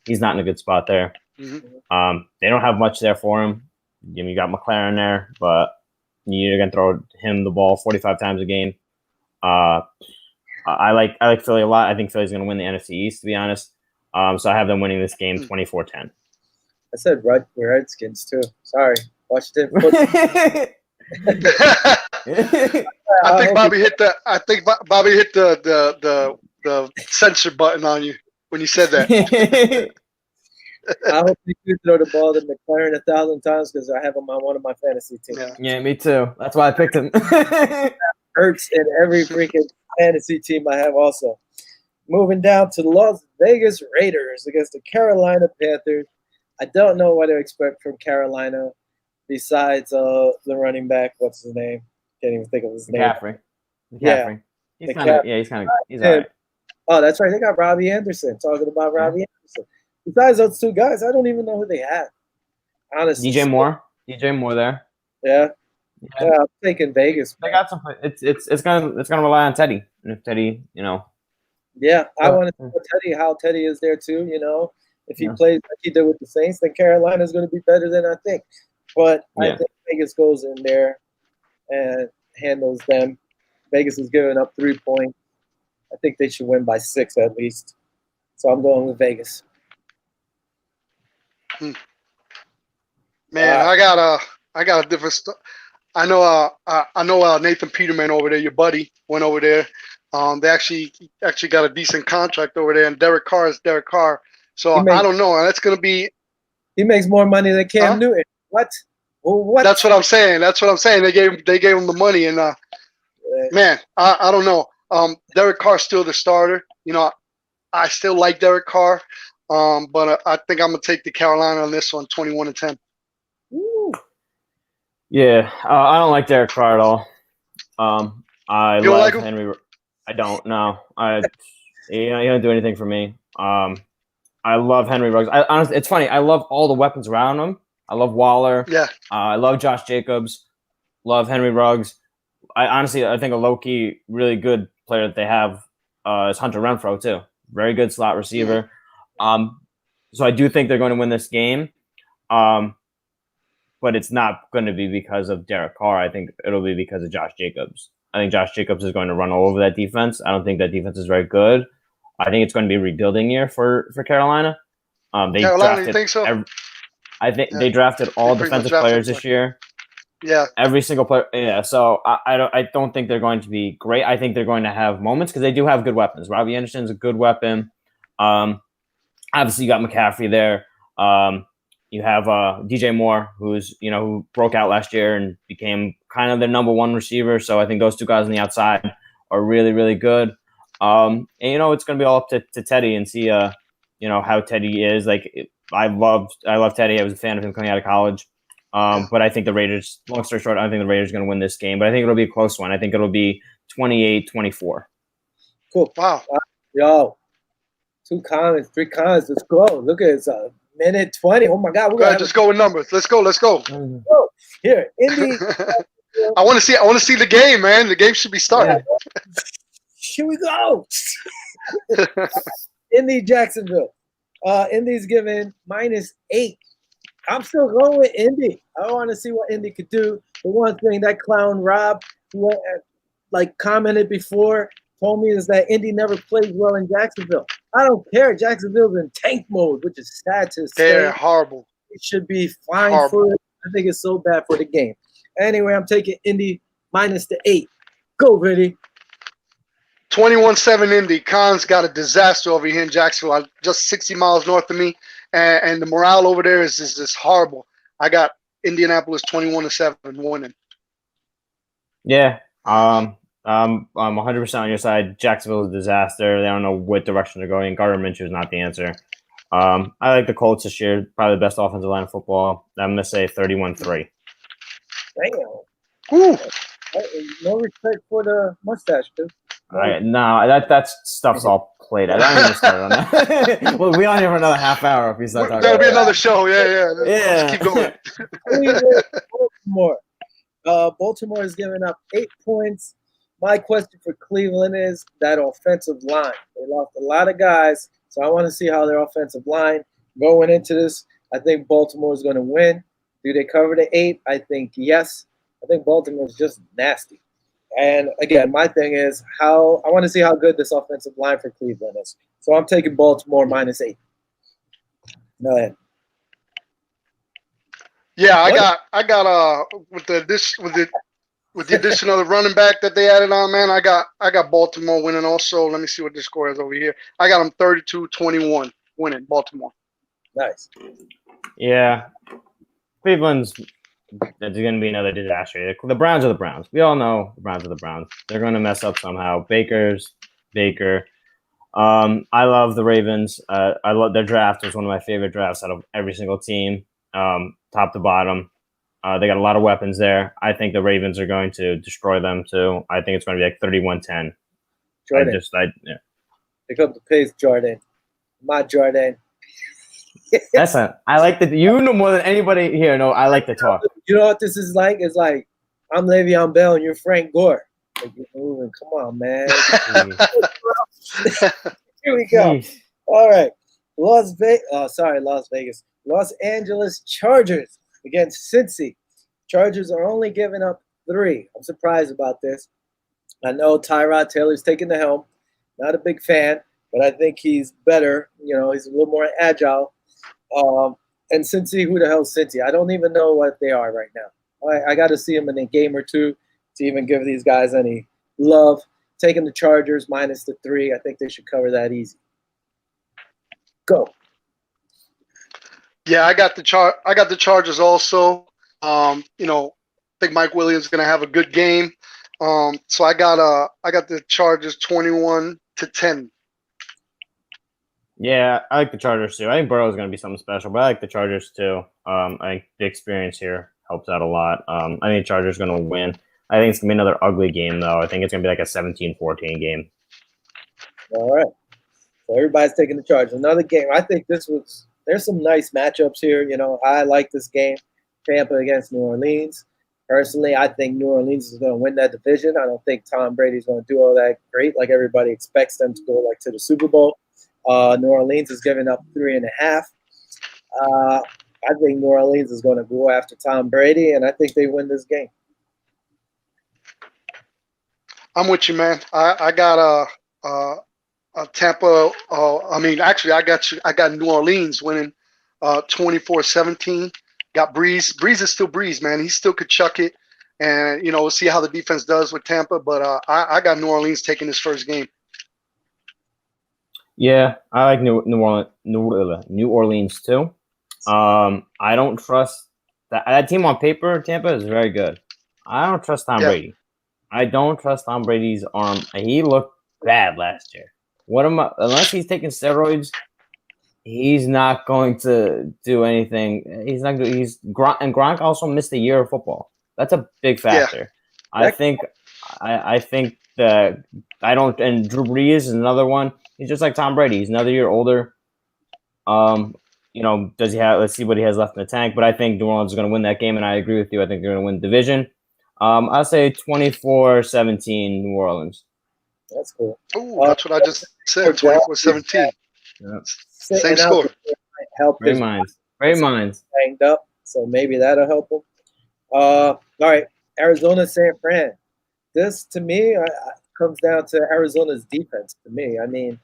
He's not in a good spot there. Mm-hmm. They don't have much there for him. You got McLaren there, but you're going to throw him the ball 45 times a game. I like Philly a lot. I think Philly's going to win the NFC East, to be honest. So I have them winning this game 24-10. I said Redskins too. Sorry, Washington. I think Bobby hit the censor button on you when you said that. I hope you do throw the ball to McLaren 1,000 times because I have him on one of my fantasy teams. Yeah, me too. That's why I picked him. Hurts in every freaking fantasy team I have also. Moving down to the Las Vegas Raiders against the Carolina Panthers. I don't know what to expect from Carolina besides the running back. What's his name? Can't even think of his name. McCaffrey. Yeah. He's all right. Oh, that's right. They got Robbie Anderson. Talking about Robbie Anderson. Besides those two guys, I don't even know who they have. Honestly. DJ Moore there. Yeah. I'm taking Vegas. They got some. It's gonna rely on Teddy. And if Teddy, Yeah, I want to know Teddy how Teddy is there too. If he plays like he did with the Saints, then Carolina is going to be better than I think. But I think Vegas goes in there and handles them. Vegas is giving up 3 points. I think they should win by 6 at least. So I'm going with Vegas. Man, I got a different stuff. I know Nathan Peterman over there, your buddy, went over there. They actually got a decent contract over there, and Derek Carr is Derek Carr. So I don't know. That's gonna be. He makes more money than Cam Newton. What? Well, what? That's what I'm saying. They gave him the money, and man, I don't know. Derek Carr's still the starter. I still like Derek Carr. But I think I'm gonna take the Carolina on this one, 21-10. Yeah, I don't like Derek Carr at all. I you love like him? Henry. I don't. No, he don't do anything for me. I love Henry Ruggs. Honestly, it's funny. I love all the weapons around him. I love Waller. Yeah. I love Josh Jacobs. Love Henry Ruggs. I think a low-key really good player that they have is Hunter Renfrow too. Very good slot receiver. So I do think they're going to win this game. But it's not going to be because of Derek Carr. I think it'll be because of Josh Jacobs. I think Josh Jacobs is going to run all over that defense. I don't think that defense is very good. I think it's going to be a rebuilding year for Carolina. You think so? I think they drafted all defensive players this year. Yeah. Every single player. Yeah. So I don't think they're going to be great. I think they're going to have moments because they do have good weapons. Robbie Anderson's a good weapon. Obviously, you got McCaffrey there. You have DJ Moore, who broke out last year and became kind of their number one receiver. So I think those two guys on the outside are really, really good. And it's going to be all up to Teddy and see how Teddy is. Like I love Teddy. I was a fan of him coming out of college. But I think the Raiders, long story short, I think the Raiders are going to win this game. But I think it'll be a close one. I think it'll be 28-24. Cool. Wow. Yo, 2 comments, 3 comments. Let's go. Look at it. Minute 20. Oh my God. Just go with numbers. Let's go. Oh, here, Indy. I want to see the game, man. The game should be started. Here we go. Indy, Jacksonville. Indy's given -8. I'm still going with Indy. I want to see what Indy could do. The one thing that clown Rob, who like commented before, told me is that Indy never plays well in Jacksonville. I don't care. Jacksonville's in tank mode, which is sad to say. They're horrible. It should be fine for it. I think it's so bad for the game. Anyway, I'm taking Indy -8. Go, Vinny. 21-7 Indy. Khan's got a disaster over here in Jacksonville, just 60 miles north of me, and the morale over there is just horrible. I got Indianapolis 21-7 winning. Yeah, I'm 100% on your side. Jacksonville is a disaster. They don't know what direction they're going. Gardner Minshew is not the answer. I like the Colts this year. Probably the best offensive line in football. I'm going to say 31-3. Damn. Ooh. No respect for the mustache, dude. All right, no, that stuff's all played. I don't even start on that. We'll be on here for another half hour if we start talking. That'll be another show. Yeah. Yeah. Let's keep going. Baltimore. Baltimore is giving up 8 points. My question for Cleveland is that offensive line. They lost a lot of guys, so I want to see how their offensive line going into this. I think Baltimore is going to win. Do they cover the 8? I think yes. I think Baltimore is just nasty. And again, my thing is I want to see how good this offensive line for Cleveland is. So I'm taking Baltimore -8. Go ahead. Yeah, I got with the addition of the running back that they added on, man, I got Baltimore winning also. Let me see what the score is over here. I got them 32-21 winning Baltimore. Nice. Yeah. Cleveland's going to be another disaster. The Browns are the Browns. We all know the Browns are the Browns. They're going to mess up somehow. Baker. I love the Ravens. I love their draft. It was one of my favorite drafts out of every single team, top to bottom. They got a lot of weapons there. I think the Ravens are going to destroy them too. I think it's going to be like 31-10. Jordan. Yeah. Pick up the pace, Jordan. My Jordan. I like the. You know more than anybody here. No, I like to talk. You know what this is like? It's like I'm Le'Veon Bell and you're Frank Gore. Like, you're moving. Come on, man. Here we go. All right. Los Vegas. Los Angeles Chargers against Cincy. Chargers are only giving up 3. I'm surprised about this. I know Tyrod Taylor's taking the helm. Not a big fan, but I think he's better. You know, he's a little more agile. And Cincy, who the hell's Cincy? I don't even know what they are right now. I got to see them in a game or two to even give these guys any love. Taking the Chargers -3. I think they should cover that easy. Go. Yeah, I got the Chargers also. I think Mike Williams is going to have a good game. So I got the Chargers 21-10. Yeah, I like the Chargers too. I think Burrow is going to be something special, but I like the Chargers too. I think the experience here helps out a lot. I think the Chargers are going to win. I think it's going to be another ugly game, though. I think it's going to be like a 17-14 game. All right. So everybody's taking the Chargers. Another game. I think there's some nice matchups here. You know, I like this game. Tampa against New Orleans. Personally, I think New Orleans is going to win that division. I don't think Tom Brady's going to do all that great like everybody expects them to go like to the Super Bowl. New Orleans is giving up 3.5. I think New Orleans is going to go after Tom Brady, and I think they win this game. I'm with you, man. I got a Tampa. I got New Orleans winning 24-17. Got Breeze. Breeze is still Breeze, man. He still could chuck it, and we'll see how the defense does with Tampa. But I got New Orleans taking this first game. Yeah, I like New Orleans too. I don't trust that team on paper. Tampa is very good. I don't trust Tom Brady. I don't trust Tom Brady's arm. He looked bad last year. Unless he's taking steroids, he's not going to do anything. He's not. And Gronk also missed a year of football. That's a big factor. Yeah. I think that I don't. And Drew Brees is another one. He's just like Tom Brady. He's another year older. Does he have? Let's see what he has left in the tank. But I think New Orleans is going to win that game, and I agree with you. I think they're going to win the division. I'll say 24-17 New Orleans. That's cool. Oh, that's what I just said. 24-17. Same score. Help Great his minds. Great minds. banged up, so maybe that'll help him. All right, Arizona, San Fran. This to me comes down to Arizona's defense. To me, I mean,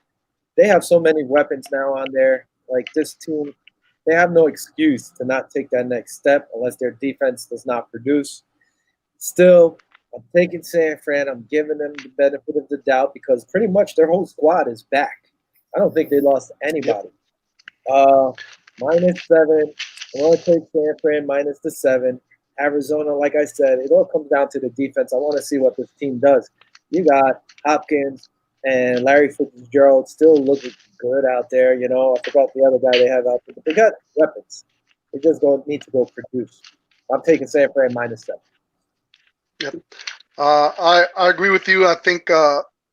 they have so many weapons now on there. Like this team, they have no excuse to not take that next step unless their defense does not produce. Still, I'm taking San Fran. I'm giving them the benefit of the doubt because pretty much their whole squad is back. I don't think they lost anybody. -7. I want to take San Fran minus the 7. Arizona, like I said, it all comes down to the defense. I want to see what this team does. You got Hopkins and Larry Fitzgerald still looking good out there. You know, I forgot the other guy they have out there, but they got weapons. They just don't need to go produce. I'm taking San Fran -7. Yep. I agree with you. I think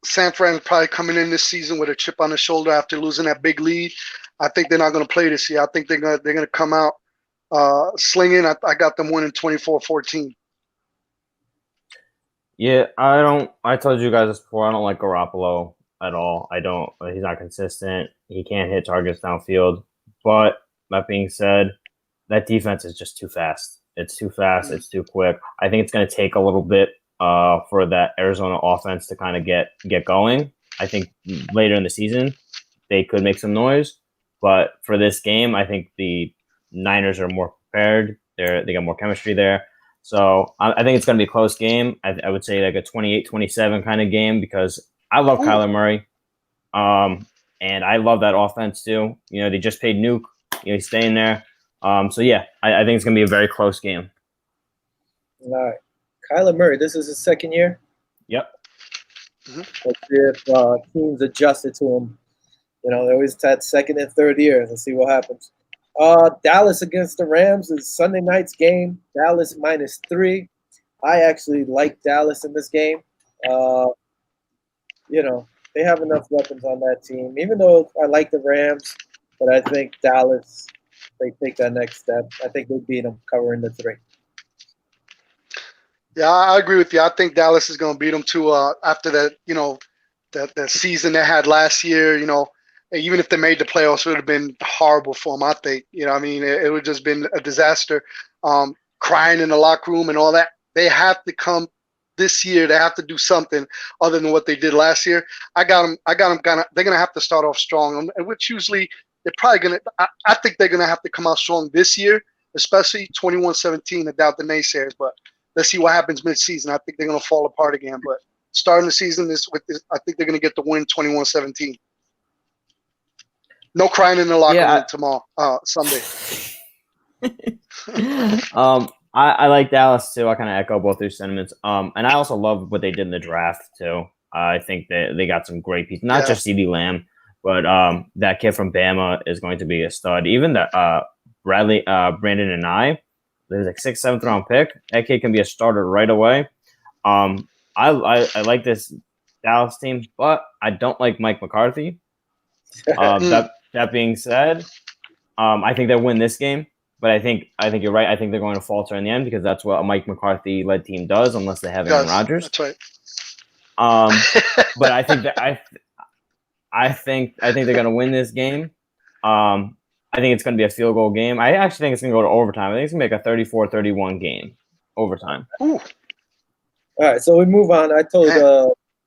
San Fran probably coming in this season with a chip on the shoulder after losing that big lead. I think they're not going to play this year. I think they're going to come out slinging. I got them winning 24-14. Yeah, I told you guys this before. I don't like Garoppolo at all. I don't. He's not consistent. He can't hit targets downfield. But that being said, that defense is just too fast. It's too fast. It's too quick. I think it's going to take a little bit for that Arizona offense to kind of get going. I think later in the season they could make some noise. But for this game, I think the Niners are more prepared. They got more chemistry there. So I think it's going to be a close game. I would say like a 28-27 kind of game because I love Kyler Murray. And I love that offense too. You know, they just paid Nuke. You know, he's staying there. So yeah, I think it's going to be a very close game. All right. Kyler Murray, this is his second year? Yep. Let's see if teams adjusted to him. You know, they always had second and third years. Let's see what happens. Dallas against the Rams is Sunday night's game. Dallas -3. I actually like Dallas in this game. You know, they have enough weapons on that team. Even though I like the Rams, but I think Dallas, they take that next step. I think they beat them covering the 3. Yeah, I agree with you. I think Dallas is going to beat them too. After that, you know, the season they had last year, you know, even if they made the playoffs, it would have been horrible for them, I think. You know, I mean, it would have just been a disaster. Crying in the locker room and all that. They have to come this year. They have to do something other than what they did last year. I got them. They're going to have to start off strong, which usually they're probably going to. I think they're going to have to come out strong this year, especially 21-17. I doubt the naysayers, but let's see what happens mid-season. I think they're going to fall apart again. But starting the season I think they're going to get the win 21-17. No crying in the locker room tomorrow, Sunday. I like Dallas too. I kind of echo both their sentiments. And I also love what they did in the draft too. I think that they got some great pieces, not just CeeDee Lamb, but that kid from Bama is going to be a stud. Even the Brandon and I, there's like 6th, 7th round pick. That kid can be a starter right away. I like this Dallas team, but I don't like Mike McCarthy. That being said, I think they'll win this game, but I think you're right. I think they're going to falter in the end because that's what a Mike McCarthy led team does, unless they have Aaron Rodgers. That's right. But I think that I think they're going to win this game. I think it's going to be a field goal game. I actually think it's going to go to overtime. I think it's going to make a 34-31 game overtime. Ooh. All right, so we move on. I told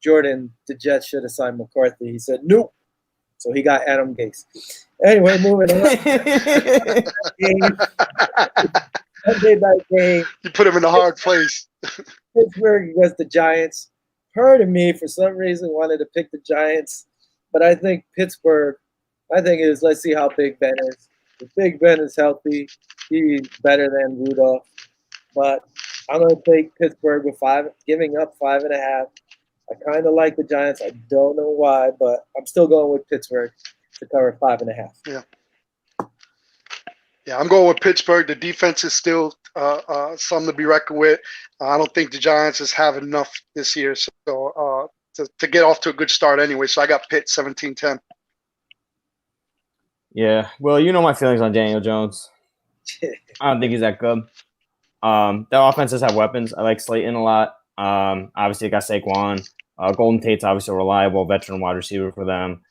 Jordan the Jets should have signed McCarthy. He said nope. So he got Adam Gase. Anyway, moving on. Sunday night game. You put him in a hard place. Pittsburgh against the Giants. Part of me, for some reason, wanted to pick the Giants. But I think Pittsburgh, let's see how Big Ben is. If Big Ben is healthy, he's better than Rudolph. But I'm going to take Pittsburgh with 5, giving up 5.5. I kind of like the Giants. I don't know why, but I'm still going with Pittsburgh to cover 5.5. Yeah, I'm going with Pittsburgh. The defense is still something to be reckoned with. I don't think the Giants has have enough this year to get off to a good start anyway. So I got Pitt 17-10. Yeah, well, you know my feelings on Daniel Jones. I don't think he's that good. Their offenses have weapons. I like Slayton a lot. Obviously, I got Saquon. Golden Tate's obviously a reliable veteran wide receiver for them.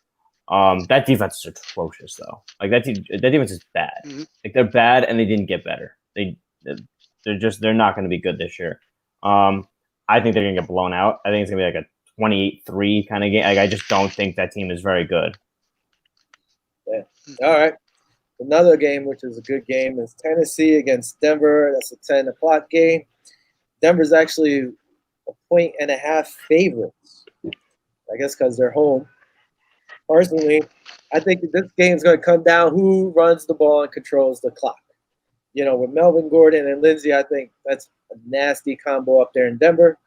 That defense is atrocious, though. Like that defense is bad. Mhm. Like they're bad, and they didn't get better. They're not going to be good this year. I think they're going to get blown out. I think it's going to be like a 28-3 kind of game. Like I just don't think that team is very good. Yeah. All right. Another game, which is a good game, is Tennessee against Denver. That's a 10 o'clock game. Denver's actually a 1.5 favorites. I guess because they're home. Personally, I think that this game is going to come down who runs the ball and controls the clock. You know, with Melvin Gordon and Lindsey, I think that's a nasty combo up there in Denver.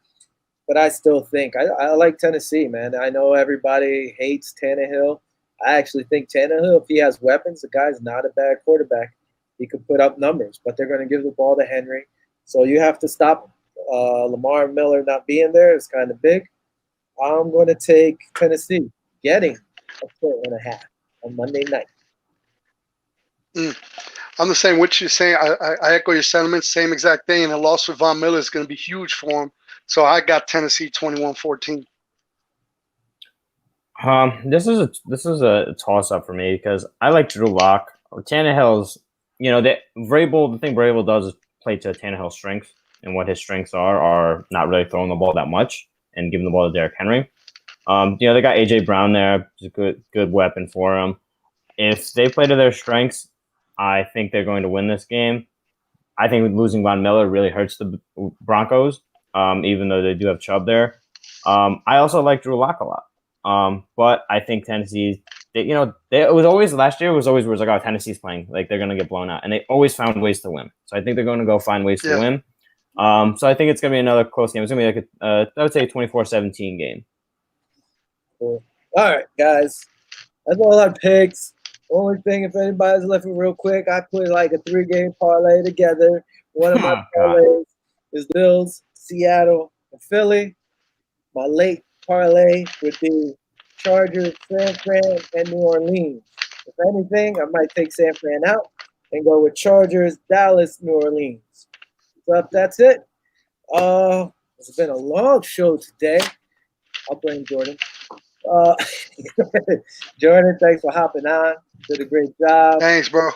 But I still think I like Tennessee, man. I know everybody hates Tannehill. I actually think Tannehill, if he has weapons, the guy's not a bad quarterback. He could put up numbers, but they're going to give the ball to Henry. So you have to stop Lamar Miller not being there. It's kind of big. I'm going to take Tennessee getting a 4.5 on Monday night. I'm the same. What you're saying, I echo your sentiments. Same exact thing. And a loss for Von Miller is going to be huge for him. So I got Tennessee 21-14. This is a toss up for me because I like Drew Lock. Tannehill's, the thing Vrabel does is play to Tannehill's strengths, and what his strengths are not really throwing the ball that much and giving the ball to Derrick Henry. They got AJ Brown there, it's a good weapon for him. If they play to their strengths, I think they're going to win this game. I think losing Von Miller really hurts the Broncos, even though they do have Chubb there. I also like Drew Lock a lot. But I think Tennessee, last year was always like, oh, Tennessee's playing, like they're gonna get blown out, and they always found ways to win. So I think they're going to go find ways to win. So I think it's gonna be another close game. It's gonna be like I would say a 24-17 game. Cool. All right, guys, that's all our picks. Only thing, if anybody's left real quick, I put like a 3-game parlay together. One of my parlays is Bills, Seattle, and Philly. My late parlay would be Chargers, San Fran, and New Orleans. If anything, I might take San Fran out and go with Chargers, Dallas, New Orleans. So that's it. It's been a long show today. I'll blame Jordan. Jordan, thanks for hopping on. Did a great job. Thanks, bro.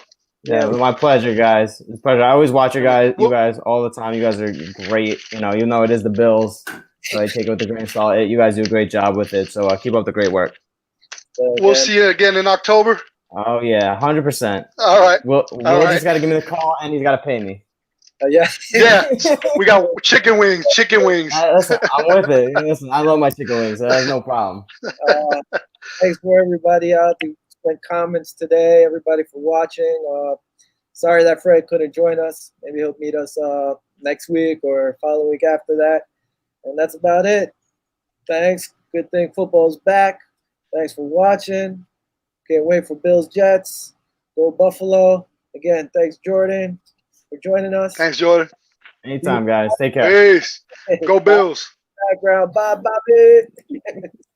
Yeah, my pleasure, guys. It's a pleasure. I always watch you guys all the time. You guys are great. Even though it is the Bills, so I take it with a grain of salt. You guys do a great job with it. So keep up the great work. We'll see you again in October. Oh yeah, 100%. All right. Will just got to give me the call, and he's got to pay me. Yeah. We got chicken wings. Listen, I'm with it. Listen, I love my chicken wings, so that's no problem. Thanks for everybody out who spent comments today. Everybody for watching. Sorry that Fred couldn't join us. Maybe he'll meet us next week or following week after that. And that's about it. Thanks. Good thing football's back. Thanks for watching. Can't wait for Bills Jets. Go Buffalo. Again, thanks Jordan for joining us. Thanks, Jordan. Anytime, guys. Take care. Peace. Go Bills. Background. Bye, Bobby.